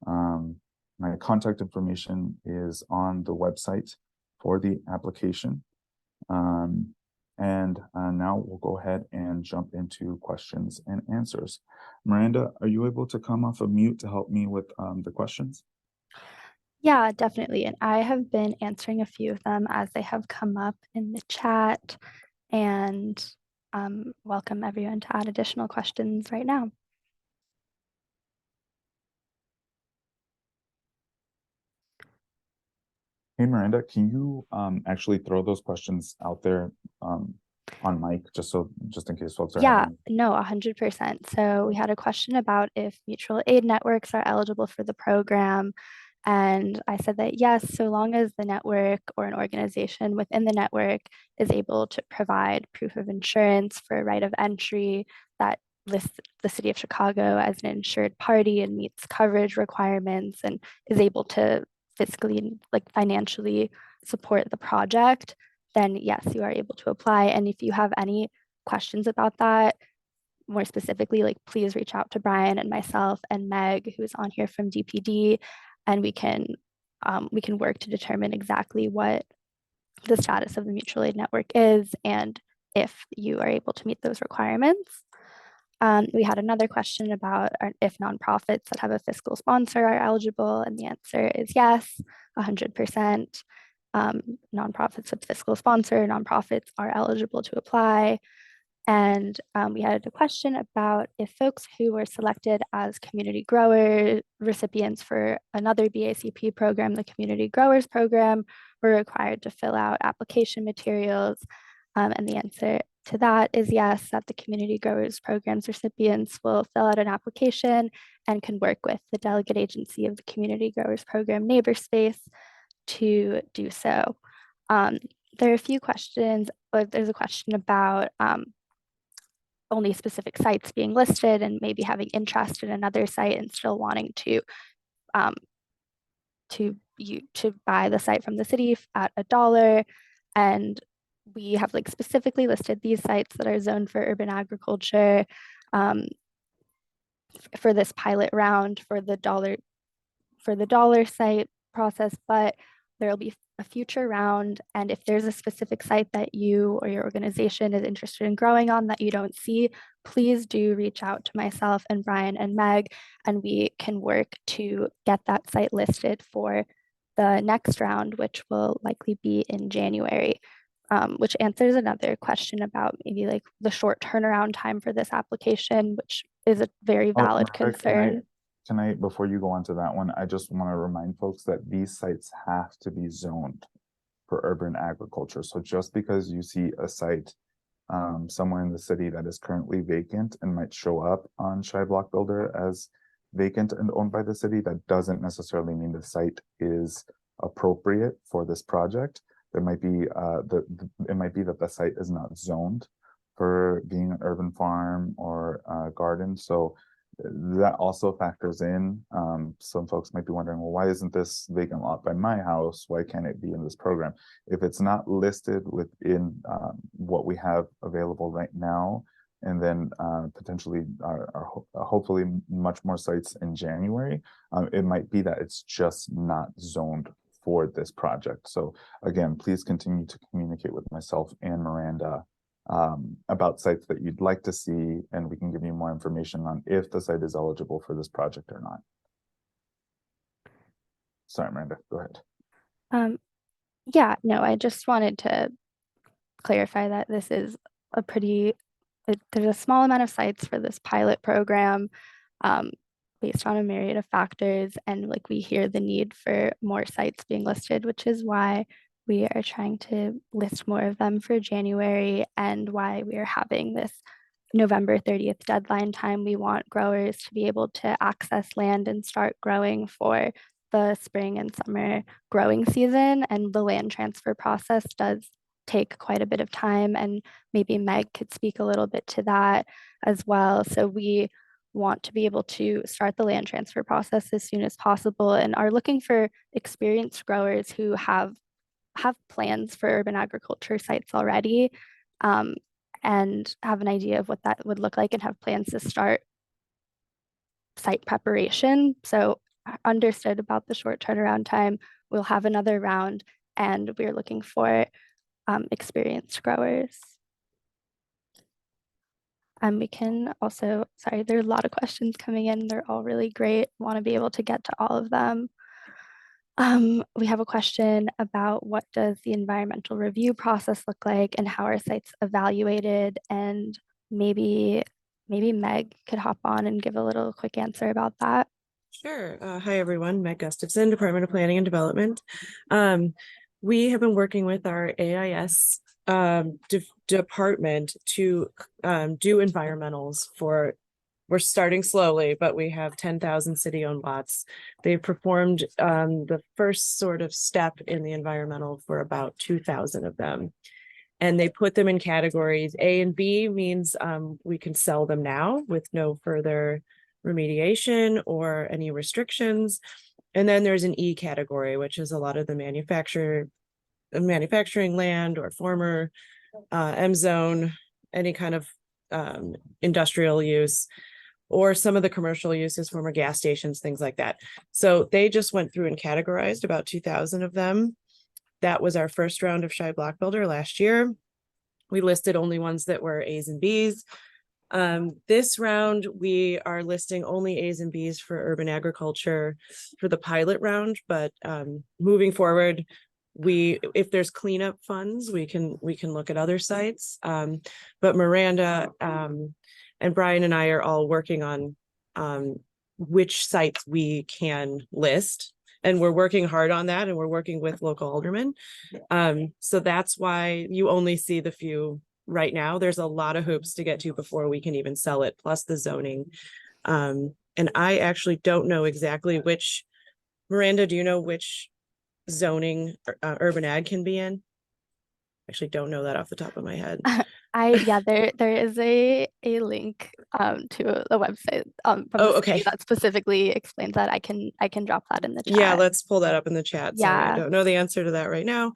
My contact information is on the website for the application. Now we'll go ahead and jump into questions and answers. Miranda, are you able to come off of mute to help me with the questions? Yeah, definitely. And I have been answering a few of them as they have come up in the chat. And welcome everyone to add additional questions right now. Hey, Miranda, can you actually throw those questions out there on mic, just in case folks are Yeah, having. no, 100%. So we had a question about if mutual aid networks are eligible for the program. And I said that yes, so long as the network or an organization within the network is able to provide proof of insurance for a right of entry that lists the city of Chicago as an insured party and meets coverage requirements and is able to fiscally, like financially support the project, then yes, you are able to apply. And if you have any questions about that, more specifically, like please reach out to Brian and myself and Meg, who's on here from DPD, and we can work to determine exactly what the status of the mutual aid network is and if you are able to meet those requirements. We had another question about if nonprofits that have a fiscal sponsor are eligible, and the answer is yes, 100%. Nonprofits with fiscal sponsor, nonprofits are eligible to apply. And we had a question about if folks who were selected as community grower recipients for another BACP program, the Community Growers Program, were required to fill out application materials. And the answer to that is yes, that the Community Growers Programs recipients will fill out an application and can work with the delegate agency of the Community Growers Program Neighborspace to do so. There are a few questions, but there's a question about only specific sites being listed and maybe having interest in another site and still wanting to buy the site from the city at $1. And we have like specifically listed these sites that are zoned for urban agriculture for this pilot round for the dollar site process, but there will be a future round. And if there's a specific site that you or your organization is interested in growing on that you don't see, please do reach out to myself and Brian and Meg, and we can work to get that site listed for the next round, which will likely be in January. Which answers another question about maybe like the short turnaround time for this application, which is a very valid Miranda, concern. Can I, before you go on to that one, I just want to remind folks that these sites have to be zoned for urban agriculture. So just because you see a site somewhere in the city that is currently vacant and might show up on Shy Block Builder as vacant and owned by the city, that doesn't necessarily mean the site is appropriate for this project. There might be it might be that the site is not zoned for being an urban farm or garden. So that also factors in. Some folks might be wondering, well, why isn't this vacant lot by my house? Why can't it be in this program? If it's not listed within what we have available right now, and then potentially hopefully much more sites in January, it might be that it's just not zoned for this project. So again, please continue to communicate with myself and Miranda about sites that you'd like to see, and we can give you more information on if the site is eligible for this project or not. Sorry, Miranda, go ahead. Yeah, no, I just wanted to clarify that this is a there's a small amount of sites for this pilot program based on a myriad of factors. And like we hear the need for more sites being listed, which is why we are trying to list more of them for January and why we are having this November 30th deadline time. We want growers to be able to access land and start growing for the spring and summer growing season. And the land transfer process does take quite a bit of time, and maybe Meg could speak a little bit to that as well. So we want to be able to start the land transfer process as soon as possible and are looking for experienced growers who have plans for urban agriculture sites already, and have an idea of what that would look like and have plans to start site preparation. So understood about the short turnaround time. We'll have another round and we're looking for experienced growers. We can also, sorry, there are a lot of questions coming in. They're all really great. Want to be able to get to all of them. We have a question about what does the environmental review process look like and how are sites evaluated? And maybe Meg could hop on and give a little quick answer about that. Sure. Hi, everyone. Meg Gustafson, Department of Planning and Development. We have been working with our AIS department to do environmentals for, we're starting slowly, but we have 10,000 city-owned lots. They've performed the first sort of step in the environmental for about 2,000 of them. And they put them in categories. A and B means we can sell them now with no further remediation or any restrictions. And then there's an E category, which is a lot of the manufacturing land or former M zone, any kind of industrial use, or some of the commercial uses, former gas stations, things like that. So they just went through and categorized about 2,000 of them. That was our first round of Shy Block Builder last year. We listed only ones that were A's and B's. This round, we are listing only A's and B's for urban agriculture for the pilot round, but moving forward, if there's cleanup funds, we can look at other sites. But Miranda and Brian and I are all working on which sites we can list. And we're working hard on that, and we're working with local aldermen. So that's why you only see the few right now. There's a lot of hoops to get to before we can even sell it, plus the zoning. And I actually don't know exactly which, Miranda, do you know which zoning urban ag can be in? Actually don't know that off the top of my head. There is a link to the website from the city okay, that specifically explains that. I can drop that in the chat. Yeah, let's pull that up in the chat. Sorry, Yeah. I don't know the answer to that right now.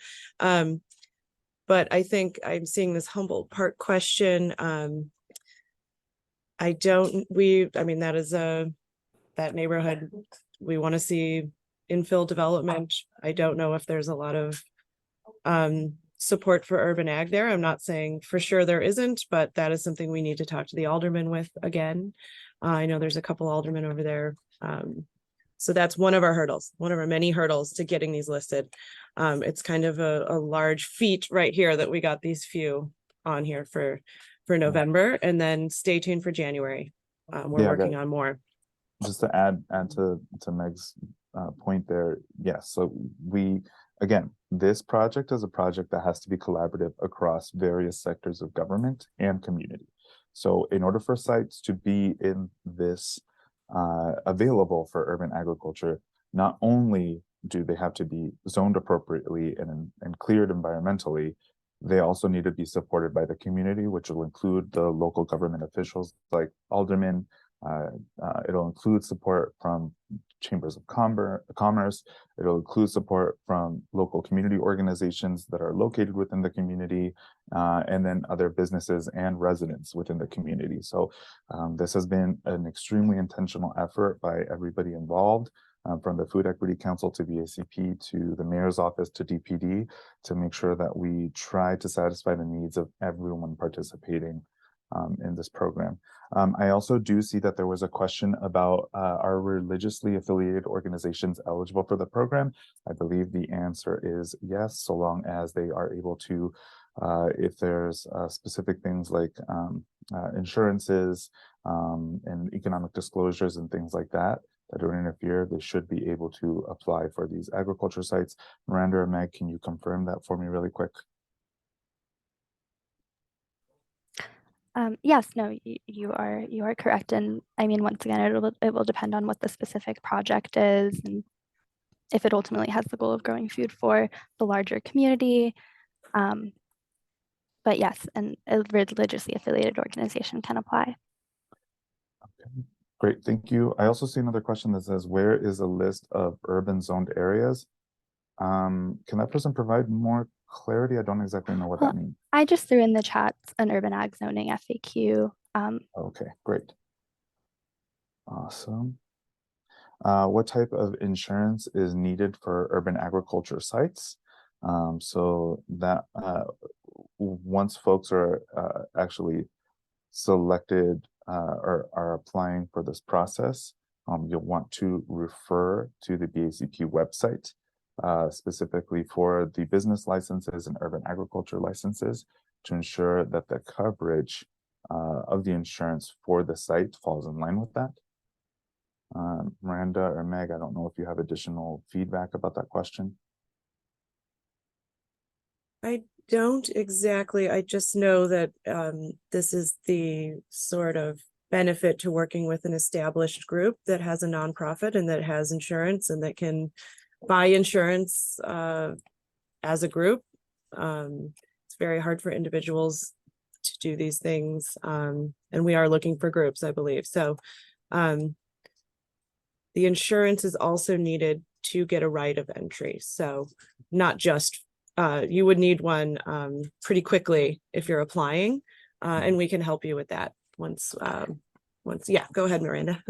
But I think I'm seeing this Humboldt Park question. I mean, that is that neighborhood, we want to see infill development. I don't know if there's a lot of support for urban ag there. I'm not saying for sure there isn't, but that is something we need to talk to the alderman with again. I know there's a couple aldermen over there. So that's one of our hurdles, one of our many hurdles to getting these listed. It's kind of a large feat right here that we got these few on here for November, and then stay tuned for January. We're working on more. Just to add to Meg's point there, yes. So again, this project is a project that has to be collaborative across various sectors of government and community. So in order for sites to be in this available for urban agriculture, not only do they have to be zoned appropriately and cleared environmentally, they also need to be supported by the community, which will include the local government officials like aldermen. It'll include support from chambers of commerce. It'll include support from local community organizations that are located within the community, and then other businesses and residents within the community. So this has been an extremely intentional effort by everybody involved, from the Food Equity Council to BACP to the mayor's office to DPD, to make sure that we try to satisfy the needs of everyone participating in this program. I also do see that there was a question about are religiously affiliated organizations eligible for the program? I believe the answer is yes, so long as they are able to, if there's specific things like insurances and economic disclosures and things like that don't interfere, they should be able to apply for these agriculture sites. Miranda or Meg, can you confirm that for me really quick? Yes, no, you are correct. And I mean, once again, it will depend on what the specific project is and if it ultimately has the goal of growing food for the larger community. But yes, and a religiously affiliated organization can apply. Okay, great, thank you. I also see another question that says, where is a list of urban zoned areas? Can that person provide more clarity? I don't exactly know what that means. I just threw in the chat an urban ag zoning FAQ. Okay, great. Awesome. What type of insurance is needed for urban agriculture sites? So that once folks are actually selected or are applying for this process, you'll want to refer to the BACP website specifically for the business licenses and urban agriculture licenses to ensure that the coverage of the insurance for the site falls in line with that. Miranda or Meg, I don't know if you have additional feedback about that question. I don't exactly. I just know that this is the sort of benefit to working with an established group that has a nonprofit and that has insurance and that can buy insurance as a group. It's very hard for individuals to do these things. And we are looking for groups, I believe. So the insurance is also needed to get a right of entry. So not just you would need one pretty quickly if you're applying, and we can help you with that once. Yeah, go ahead, Miranda.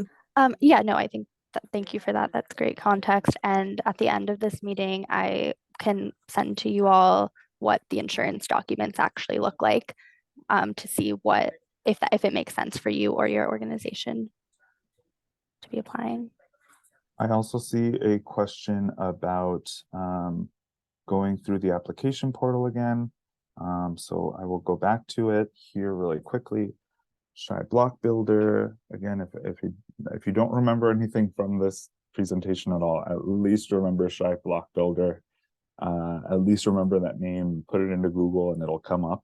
Yeah, no, I think thank you for that. That's great context. And at the end of this meeting, I can send to you all what the insurance documents actually look like to see what if it makes sense for you or your organization to be applying. I also see a question about going through the application portal again. So I will go back to it here really quickly. Shy Block Builder. Again, if you don't remember anything from this presentation at all, at least remember Shy Block Builder. At least remember that name, put it into Google and it'll come up.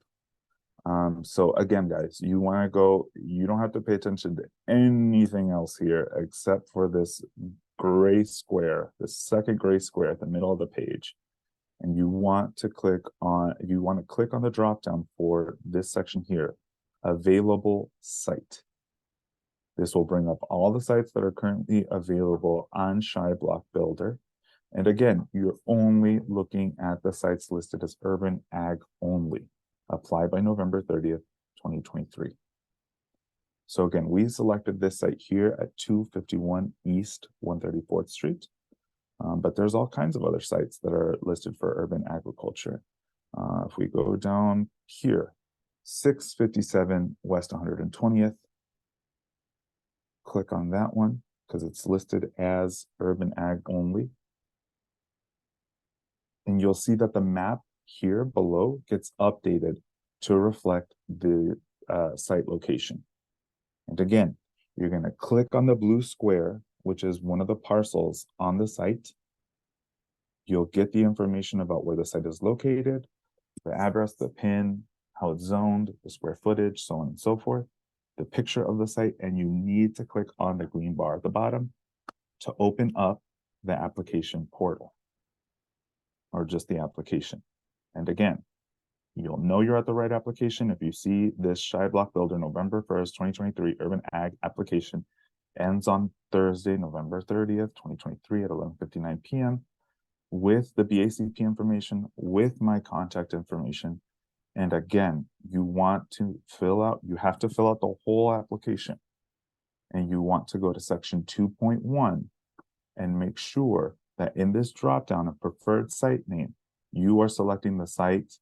So again, guys, you want to go, you don't have to pay attention to anything else here except for this gray square, the second gray square at the middle of the page. And you want to click on, if you want to click on the drop down for this section here, available site. This will bring up all the sites that are currently available on Shy Block Builder. And again, you're only looking at the sites listed as urban ag only. Apply by November 30th, 2023. So again, we selected this site here at 251 East 134th Street. But there's all kinds of other sites that are listed for urban agriculture. If we go down here, 657 West 120th, click on that one because it's listed as urban ag only. And you'll see that the map here below gets updated to reflect the site location. And again, you're going to click on the blue square, which is one of the parcels on the site. You'll get the information about where the site is located, the address, the PIN, how it's zoned, the square footage, so on and so forth, the picture of the site, and you need to click on the green bar at the bottom to open up the application portal, or just the application. And again, you'll know you're at the right application if you see this Shy Block Builder November 1st, 2023 Urban Ag application ends on Thursday, November 30th, 2023 at 11:59 p.m. with the BACP information, with my contact information. And again, you want to you have to fill out the whole application. And you want to go to section 2.1 and make sure that in this dropdown of preferred site name, you are selecting the site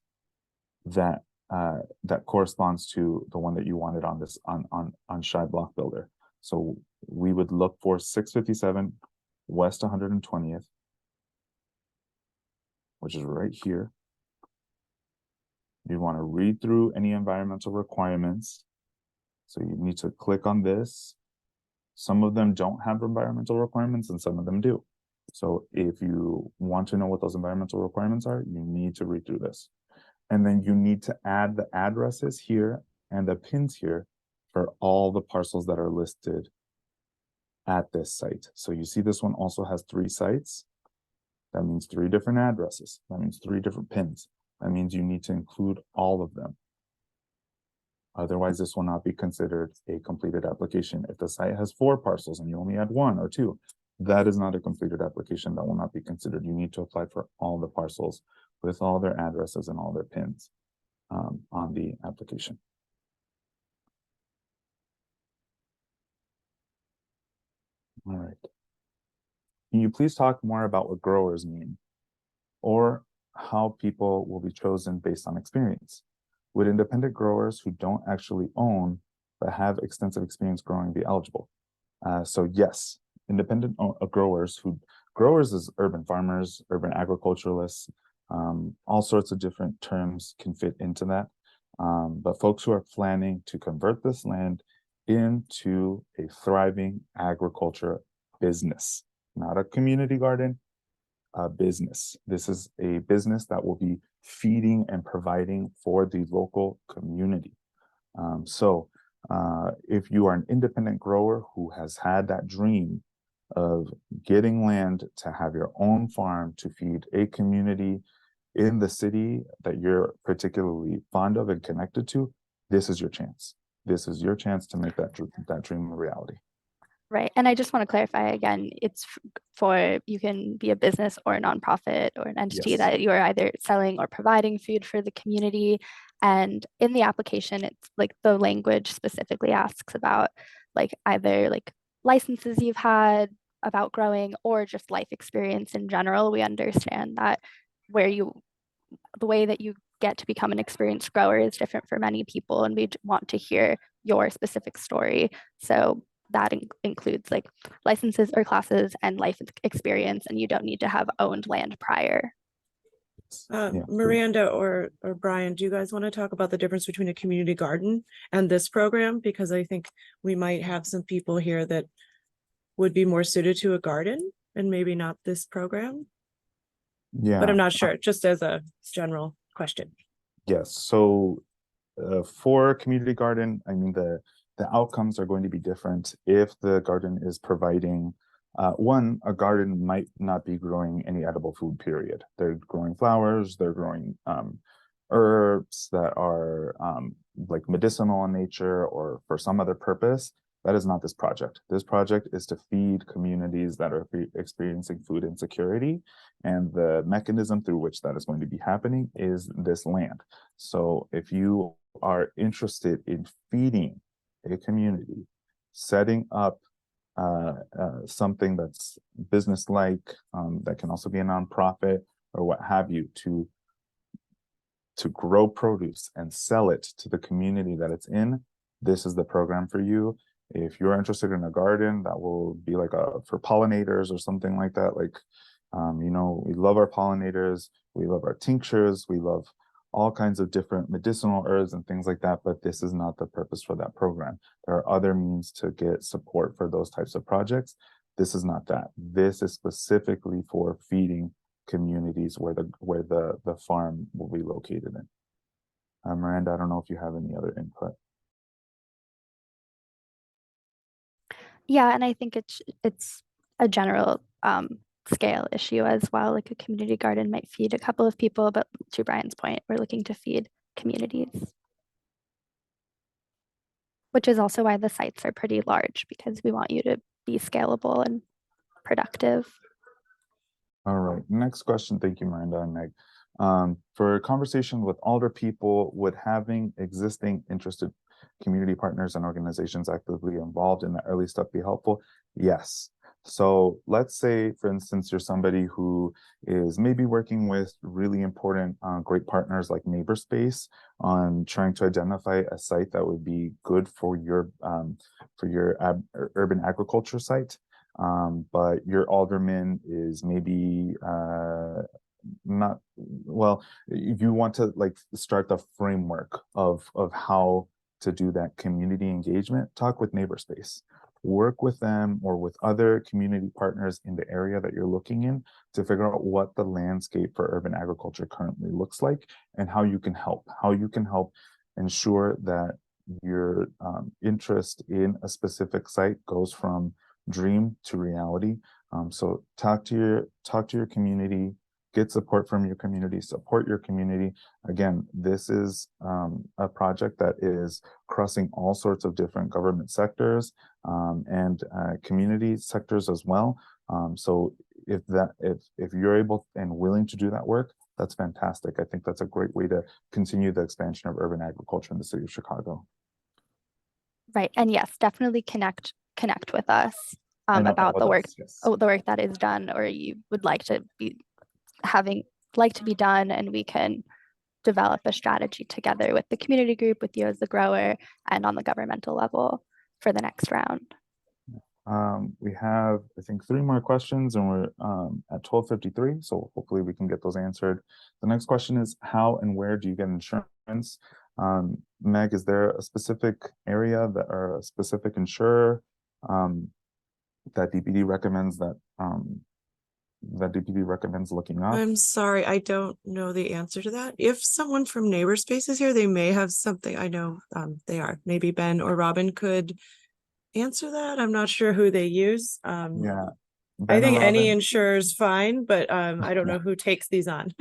that that corresponds to the one that you wanted on this on Shy Block Builder. So we would look for 657 West 120th, which is right here. You want to read through any environmental requirements. So you need to click on this. Some of them don't have environmental requirements and some of them do. So if you want to know what those environmental requirements are, you need to read through this. And then you need to add the addresses here and the pins here for all the parcels that are listed at this site. So you see this one also has 3 sites. That means 3 different addresses. That means 3 different pins. That means you need to include all of them. Otherwise, this will not be considered a completed application. If the site has 4 parcels and you only add 1 or 2, that is not a completed application. That will not be considered. You need to apply for all the parcels with all their addresses and all their pins on the application. All right. Can you please talk more about what growers mean, or how people will be chosen based on experience? Would independent growers who don't actually own but have extensive experience growing be eligible? So yes, independent growers who growers is urban farmers, urban agriculturalists, all sorts of different terms can fit into that. But folks who are planning to convert this land into a thriving agriculture business, not a community garden, a business. This is a business that will be feeding and providing for the local community. If you are an independent grower who has had that dream of getting land to have your own farm to feed a community in the city that you're particularly fond of and connected to, this is your chance. This is your chance to make that dream a reality. Right. And I just want to clarify again, it's for, you can be a business or a nonprofit or an entity Yes. that you are either selling or providing food for the community. And in the application, it's like the language specifically asks about like either like licenses you've had about growing or just life experience in general. We understand that the way that you get to become an experienced grower is different for many people, and we want to hear your specific story. So that includes like licenses or classes and life experience, and you don't need to have owned land prior. Miranda or Brian, do you guys want to talk about the difference between a community garden and this program? Because I think we might have some people here that would be more suited to a garden and maybe not this program. Yeah. But I'm not sure, just as a general question. Yes. So for community garden, I mean, the outcomes are going to be different if the garden is providing one, a garden might not be growing any edible food, period. They're growing flowers, they're growing herbs that are like medicinal in nature or for some other purpose. That is not this project. This project is to feed communities that are experiencing food insecurity. And the mechanism through which that is going to be happening is this land. So if you are interested in feeding a community, setting up something that's business-like, that can also be a nonprofit or what have you, to grow produce and sell it to the community that it's in, this is the program for you. If you're interested in a garden that will be like for pollinators or something like that, like, you know, we love our pollinators, we love our tinctures, we love all kinds of different medicinal herbs and things like that, but this is not the purpose for that program. There are other means to get support for those types of projects. This is not that. This is specifically for feeding communities where the farm will be located in. Miranda, I don't know if you have any other input. Yeah, and I think it's a general scale issue as well. Like a community garden might feed a couple of people, but to Brian's point, we're looking to feed communities. Which is also why the sites are pretty large, because we want you to be scalable and productive. All right, next question. Thank you, Miranda and Meg. For a conversation with older people, would having existing interested community partners and organizations actively involved in the early step be helpful? Yes. So let's say, for instance, you're somebody who is maybe working with really important, great partners like NeighborSpace on trying to identify a site that would be good for your urban agriculture site. But your alderman is maybe not, well, you want to like start the framework of how to do that community engagement, talk with NeighborSpace. Work with them or with other community partners in the area that you're looking in to figure out what the landscape for urban agriculture currently looks like and how you can help ensure that your interest in a specific site goes from dream to reality. So talk to your community, get support from your community, support your community. Again, this is a project that is crossing all sorts of different government sectors and community sectors as well. So if you're able and willing to do that work, that's fantastic. I think that's a great way to continue the expansion of urban agriculture in the city of Chicago. Right, and yes, definitely connect with us about the work, the work that is done, or you would like to be done, and we can develop a strategy together with the community group, with you as the grower, and on the governmental level for the next round. We have, I think, 3 more questions and we're at 12:53, so hopefully we can get those answered. The next question is, how and where do you get insurance? Meg, is there a specific area that or a specific insurer that DPD recommends looking up? I'm sorry, I don't know the answer to that. If someone from Neighbor Space is here, they may have something. I know they are. Maybe Ben or Robin could answer that. I'm not sure who they use. Yeah. I Ben or think any Robin? insurer's fine, but I don't Yeah. know who takes these on.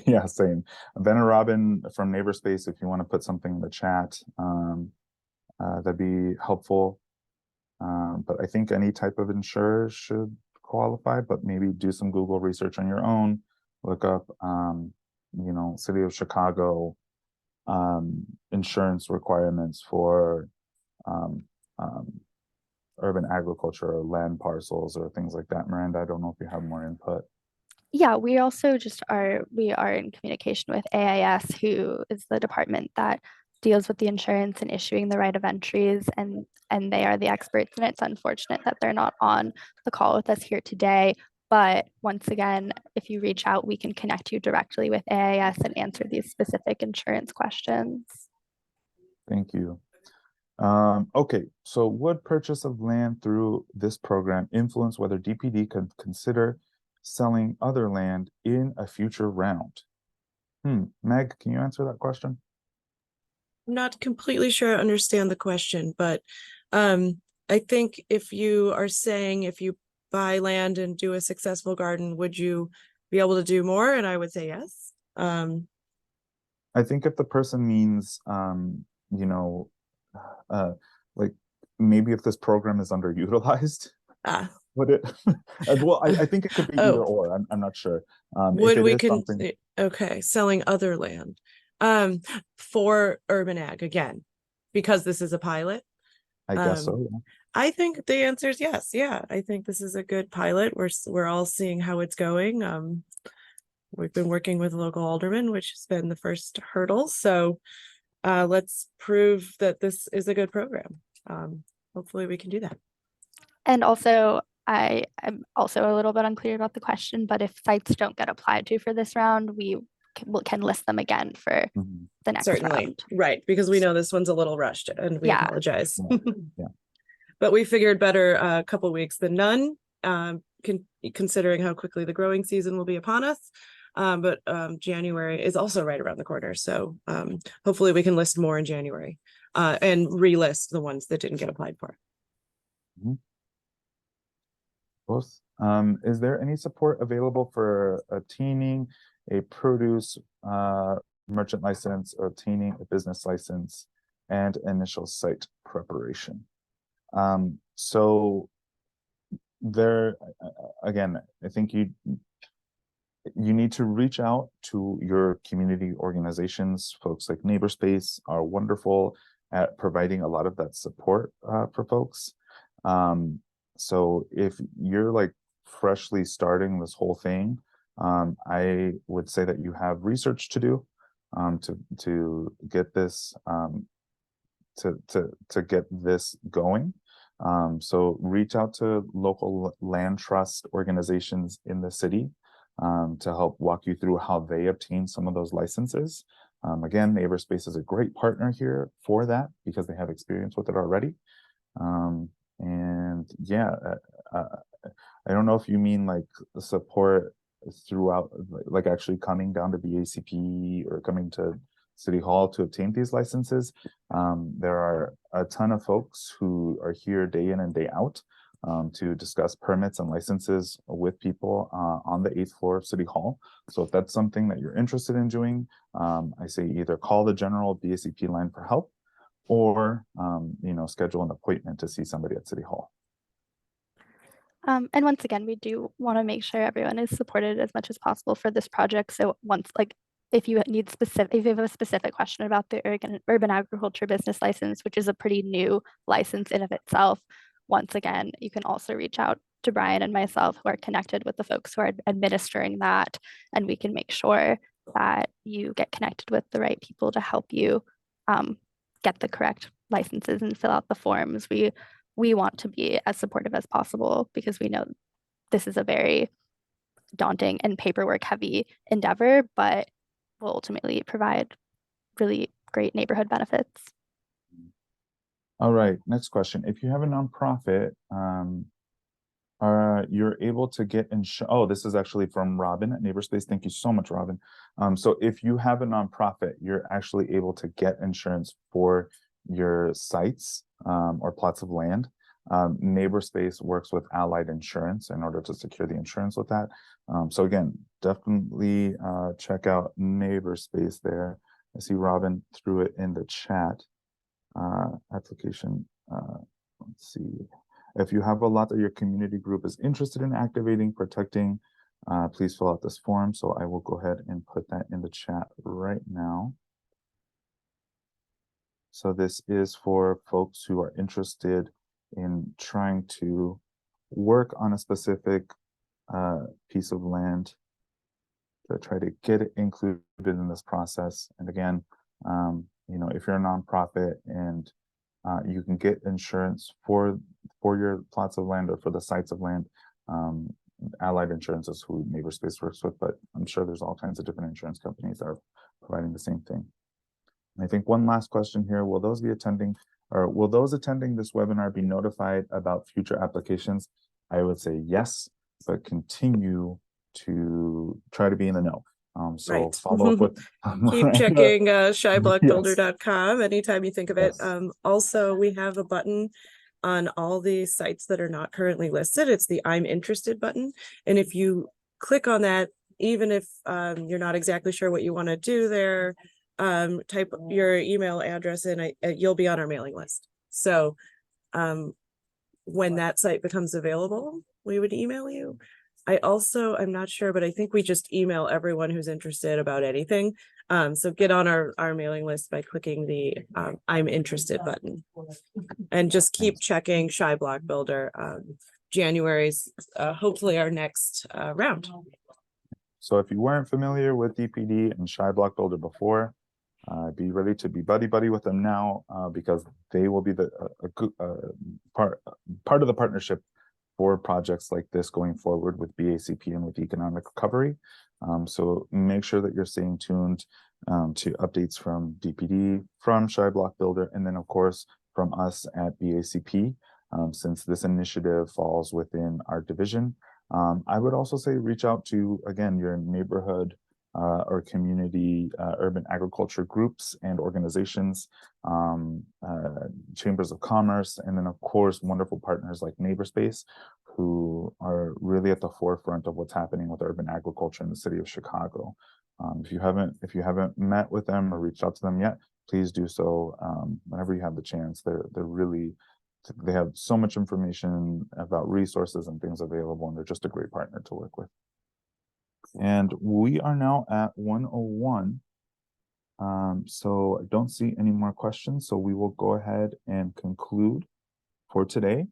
Yeah, same. Ben or Robin from Neighbor Space, if you want to put something in the chat, that'd be helpful. But I think any type of insurer should qualify, but maybe do some Google research on your own. Look up, City of Chicago insurance requirements for um, um, urban agriculture or land parcels or things like that. Miranda, I don't know if you have more input. Yeah, we also we are in communication with AIS, who is the department that deals with the insurance and issuing the right of entries, and they are the experts. And it's unfortunate that they're not on the call with us here today. But once again, if you reach out, we can connect you directly with AIS and answer these specific insurance questions. Thank you. Okay, so would purchase of land through this program influence whether DPD can consider selling other land in a future round? Meg, can you answer that question? I'm not completely sure I understand the question, but I think if you are saying if you buy land and do a successful garden, would you be able to do more? And I would say yes. I think if the person means, like maybe if this program is underutilized, would it? Well, I think it could be either or. I'm not sure. Would if we it is something, okay, selling other land for urban ag again, because this is a pilot? I guess so. Yeah. I think the answer is yes. Yeah, I think this is a good pilot. We're all seeing how it's going. We've been working with local aldermen, which has been the first hurdle. So let's prove that this is a good program. Hopefully we can do that. And also, I am also a little bit unclear about the question, but if sites don't get applied to for this round, we can list them again for the next Certainly, round. right, because we know this one's a little rushed and we apologize. Yeah. But we figured better a couple weeks than none, considering how quickly the growing season will be upon us. But January is also right around the corner. So hopefully we can list more in January and relist the ones that didn't get applied for. Both. Is there any support available for attaining a produce merchant license or obtaining a business license and initial site preparation? So there, again, I think you need to reach out to your community organizations. Folks like NeighborSpace are wonderful at providing a lot of that support for folks. So if you're like freshly starting this whole thing, I would say that you have research to do to get this to get this going. So reach out to local land trust organizations in the city to help walk you through how they obtain some of those licenses. Again, NeighborSpace is a great partner here for that because they have experience with it already. And yeah, I don't know if you mean like support throughout, like actually coming down to BACP or coming to City Hall to obtain these licenses. There are a ton of folks who are here day in and day out to discuss permits and licenses with people on the 8th floor of City Hall. So if that's something that you're interested in doing, I say either call the general BACP line for help or schedule an appointment to see somebody at City Hall. And once again, we do want to make sure everyone is supported as much as possible for this project. So if you have a specific question about the urban agriculture business license, which is a pretty new license in of itself, once again, you can also reach out to Brian and myself, who are connected with the folks who are administering that, and we can make sure that you get connected with the right people to help you get the correct licenses and fill out the forms. We we want to be as supportive as possible because we know this is a very daunting and paperwork heavy endeavor, but will ultimately provide really great neighborhood benefits. All right, next question. If you have a nonprofit, you're able to get oh, this is actually from Robin at Neighborspace. Thank you so much, Robin. So if you have a nonprofit, you're actually able to get insurance for your sites or plots of land. Neighborspace works with Allied Insurance in order to secure the insurance with that. So again, definitely check out Neighborspace there. I see Robin threw it in the chat. Application, let's see. If you have a lot that your community group is interested in activating, protecting, please fill out this form. So I will go ahead and put that in the chat right now. So this is for folks who are interested in trying to work on a specific piece of land to try to get it included in this process. And again, you know, if you're a nonprofit and you can get insurance for your plots of land or for the sites of land. Allied Insurance is who Neighborspace works with, but I'm sure there's all kinds of different insurance companies that are providing the same thing. And I think one last question here, will those attending this webinar be notified about future applications? I would say yes, but continue to try to be in the know. So Right. follow up with Keep checking shyblockbuilder.com anytime you think of it. Yes. Also, we have a button on all the sites that are not currently listed. It's the I'm interested button. And if you click on that, even if you're not exactly sure what you want to do there, type your email address in, you'll be on our mailing list. So when that site becomes available, we would email you. I'm not sure, but I think we just email everyone who's interested about anything. So get on our mailing list by clicking the I'm interested button, and just keep checking Shy Block Builder. January's hopefully our next round. So if you weren't familiar with DPD and Shy Block Builder before, be ready to be buddy with them now, because they will be the part of the partnership for projects like this going forward with BACP and with economic recovery. So make sure that you're staying tuned to updates from DPD, from Shy Block Builder, and then of course from us at BACP, since this initiative falls within our division. I would also say reach out to, again, your neighborhood or community urban agriculture groups and organizations, chambers of commerce, and then of course wonderful partners like Neighborspace, who are really at the forefront of what's happening with urban agriculture in the city of Chicago. If you haven't met with them or reached out to them yet, please do so whenever you have the chance. They have so much information about resources and things available, and they're just a great partner to work with. And we are now at 1:01. So I don't see any more questions. So we will go ahead and conclude for today.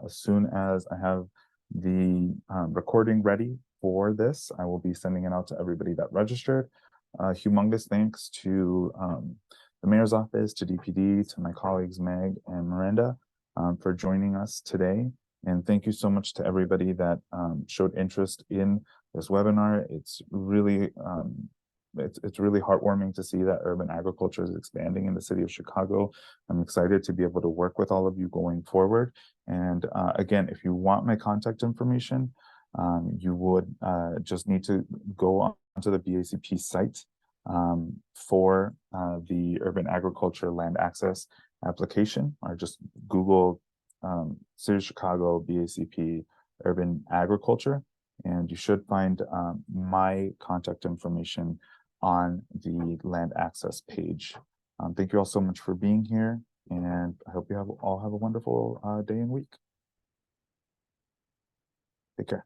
As soon as I have the recording ready for this, I will be sending it out to everybody that registered. Humongous thanks to the mayor's office, to DPD, to my colleagues Meg and Miranda for joining us today. And thank you so much to everybody that showed interest in this webinar. It's really it's really heartwarming to see that urban agriculture is expanding in the city of Chicago. I'm excited to be able to work with all of you going forward. And again, if you want my contact information, you would just need to go onto the BACP site for the urban agriculture land access application, or just Google City of Chicago BACP urban agriculture, and you should find my contact information on the land access page. Thank you all so much for being here, and I hope you all have a wonderful day and week. Take care.